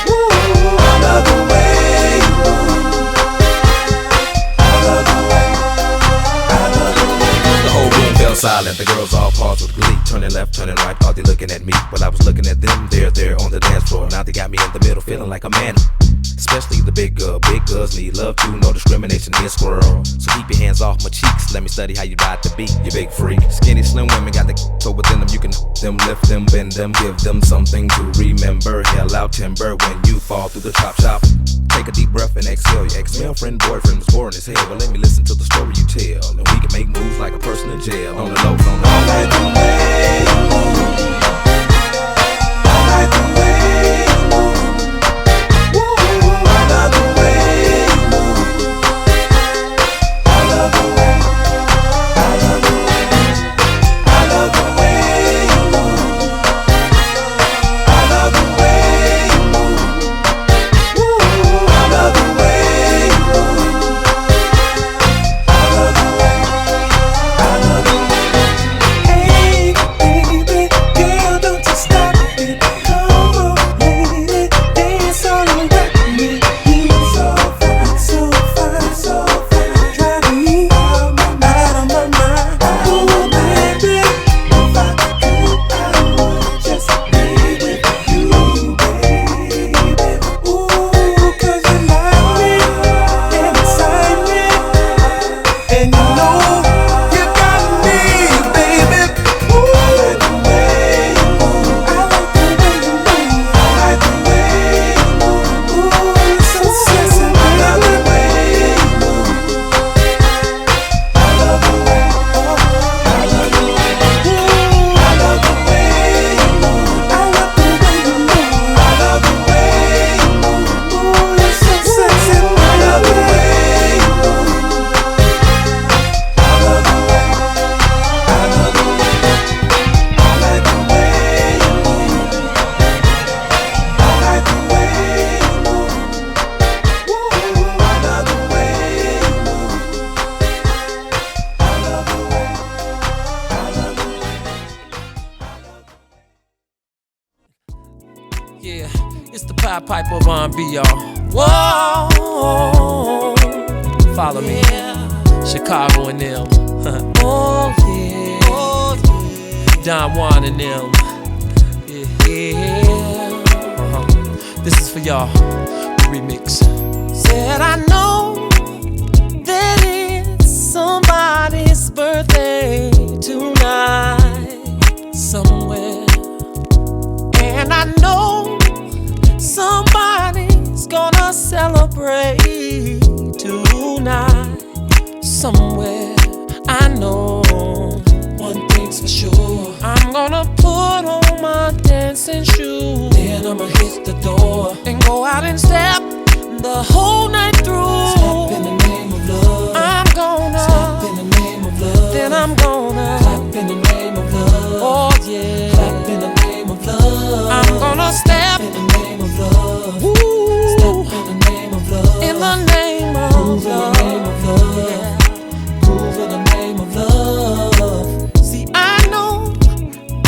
A: Ooh, I love the way you move. I love the way. I love the way.
Q: The whole room fell silent, the girls all paused with glee. Turning left, turning right, thought they looking at me. While I was looking at them, they're on the dance floor. Now they got me in the middle, feeling like a man. Especially the big girl. Big girls need love too, no discrimination here, squirrel. So keep your hands off my cheeks, let me study how you ride the beat, you big freak. Skinny, slim women got the so within them, you can them, lift them, bend them, give them something to remember. Hell out timber when you fall through the chop shop. Take a deep breath and exhale. Your ex-girlfriend, boyfriend was boring as hell. Well, let me listen to the story you tell, and we can make moves like a person in jail. On the low, on the low.
A: I like the way you move. I like the way you move. Ooh, I love the way you move. I love the way. I love the way. I love the way you move. I love the way you move. Ooh, I love the way you move. I love the way. I love the way. Hey, baby, girl, don't you stop it. Come on, lady, dance all around me. You so fine, so fine, so fine, driving me out of my mind. Oh, baby, if I could, I would just be with you, baby. Ooh, 'cause you like me and excite me, and you know you got me, baby. Ooh, I like the way you move. I like the way you move. I like the way you move. Ooh, you're so sexy, baby. I love the way you move. I love the way. I love the way. Ooh, I love the way you move. I love the way you move. I love the way you move. Ooh, you're so sexy, baby. I love the way you move. I love the way. I love the way. I like the way you move. I like the way you move. Ooh, I love the way you move. I love the way. I love the way.
R: Yeah, it's the Pied Piper of R&B, y'all. Whoa, follow me. Chicago and them. Oh yeah. Oh yeah. Don Juan and them. Yeah. This is for y'all. The remix. Said I know that it's somebody's birthday tonight somewhere, and I know somebody's gonna celebrate tonight somewhere. I know one thing's for sure, I'm gonna put on my dancing shoes, then I'ma hit the door and go out and step the whole night through. Step in the name of love. I'm gonna step in the name of love. Then I'm gonna clap in the name of love. Oh yeah, clap in the name of love. I'm gonna step in the name of love. Ooh. Step in the name of love. In the name of love. In the name of love. Yeah. Move in the name of love. See, I know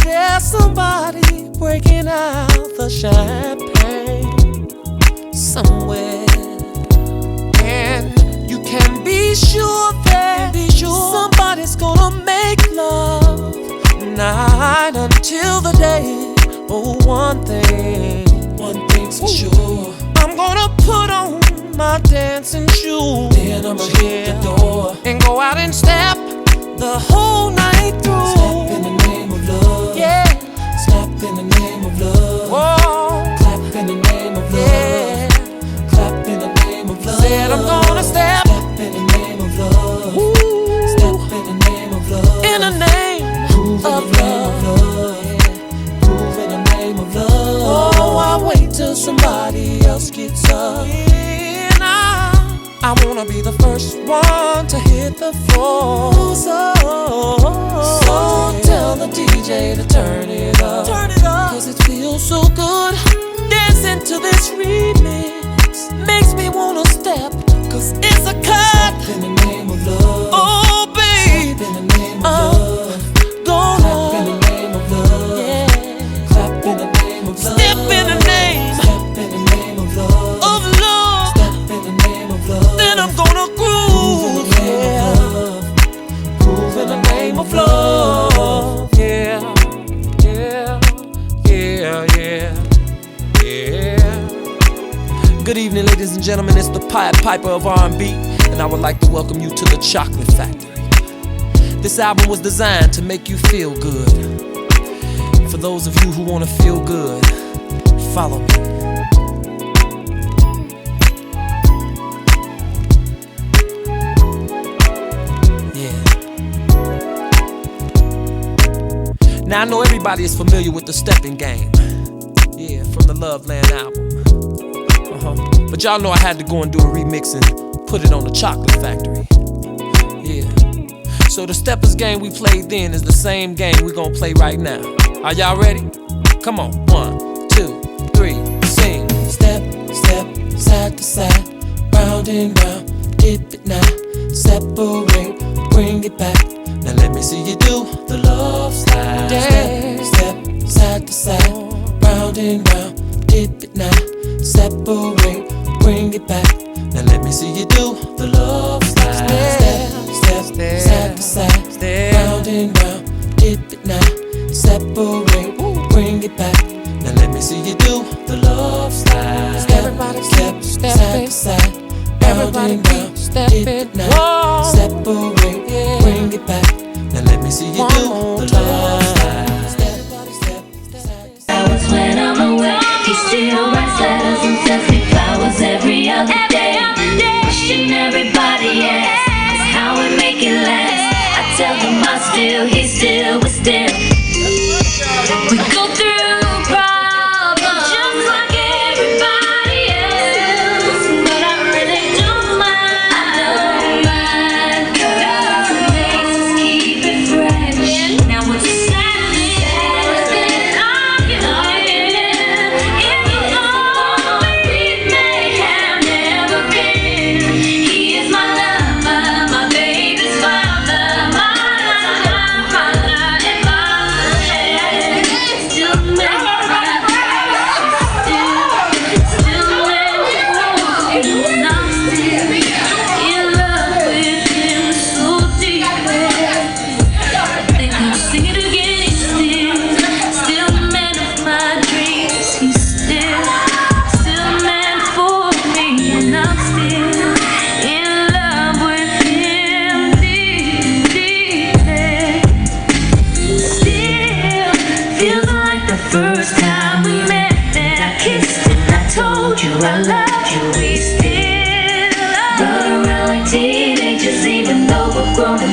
R: there's somebody breaking out the champagne somewhere, and you can be sure that somebody's gonna make love night until the day. Oh, one thing's for sure, I'm gonna put on my dancing shoes, then I'ma hit the door and go out and step the whole night way through.
A: Snap in the name of love.
R: Yeah.
A: Snap in the name of love.
R: Whoa.
A: Clap in the name of love.
R: Yeah.
A: Clap in the name of love.
R: Said I'm gonna step.
A: Step in the name of love.
R: Ooh.
A: Step in the name of love.
R: In the name
A: Groove in
R: of
A: the name of love. Groove in the name of love.
R: Oh, I wait till somebody else gets up. And I wanna be the first one to hit the floor. So tell the DJ to turn it up. Turn it up. Cause it feels so good. Dancing to this remix makes me wanna step. Cause it's a cut.
A: Step in the name of love.
R: Oh, babe.
A: Step in the name of love.
R: Gonna
A: clap in the name of love.
R: Yeah.
A: Clap in the name of love.
R: Step in the name.
A: Step in the name of love.
R: Of love.
A: Step in the name of love.
R: Then I'm gonna groove. Yeah.
A: Groove in the name of love.
R: Yeah. Yeah. Yeah. Yeah. Yeah. Good evening, ladies and gentlemen. It's the Pied Piper of R&B, and I would like to welcome you to the Chocolate Factory. This album was designed to make you feel good. For those of you who want to feel good, follow me. Yeah. Now I know everybody is familiar with the stepping game. Yeah, from the Loveland album. But y'all know I had to go and do a remix and put it on the Chocolate Factory. Yeah. So the steppers game we played then is the same game we gonna play right now. Are y'all ready? Come on, 1, 2, 3, sing.
A: Step, step, side to side, round and round, dip it now. Separate, bring it back. Now let me see you do the love slide.
R: Yeah.
A: Step, step, side to side, round and round, dip it now. Separate, bring it back. Now let me see you do the love slide. Step, step, side to side, round and round, dip it now. Separate, bring it back. Now let me see you do the love slide.
R: Everybody
A: step,
R: step,
A: side to side, round and round, dip it now. Separate, bring it back. Now let me see you do the love slide.
B: Hours when I'm away, he still writes letters and sends me flowers every other day. Wishing everybody asks how we make it last. I tell him he still was there. We go through problems just like everybody else, but I really don't mind. I don't mind, 'cause it makes us keep it fresh. Now what's a sad thing is that I'm getting in the long we may have never been. He is my lover, my baby's father, my first time we met, then I kissed and I told you I loved you. We still love, but around like teenagers, even though we're grown.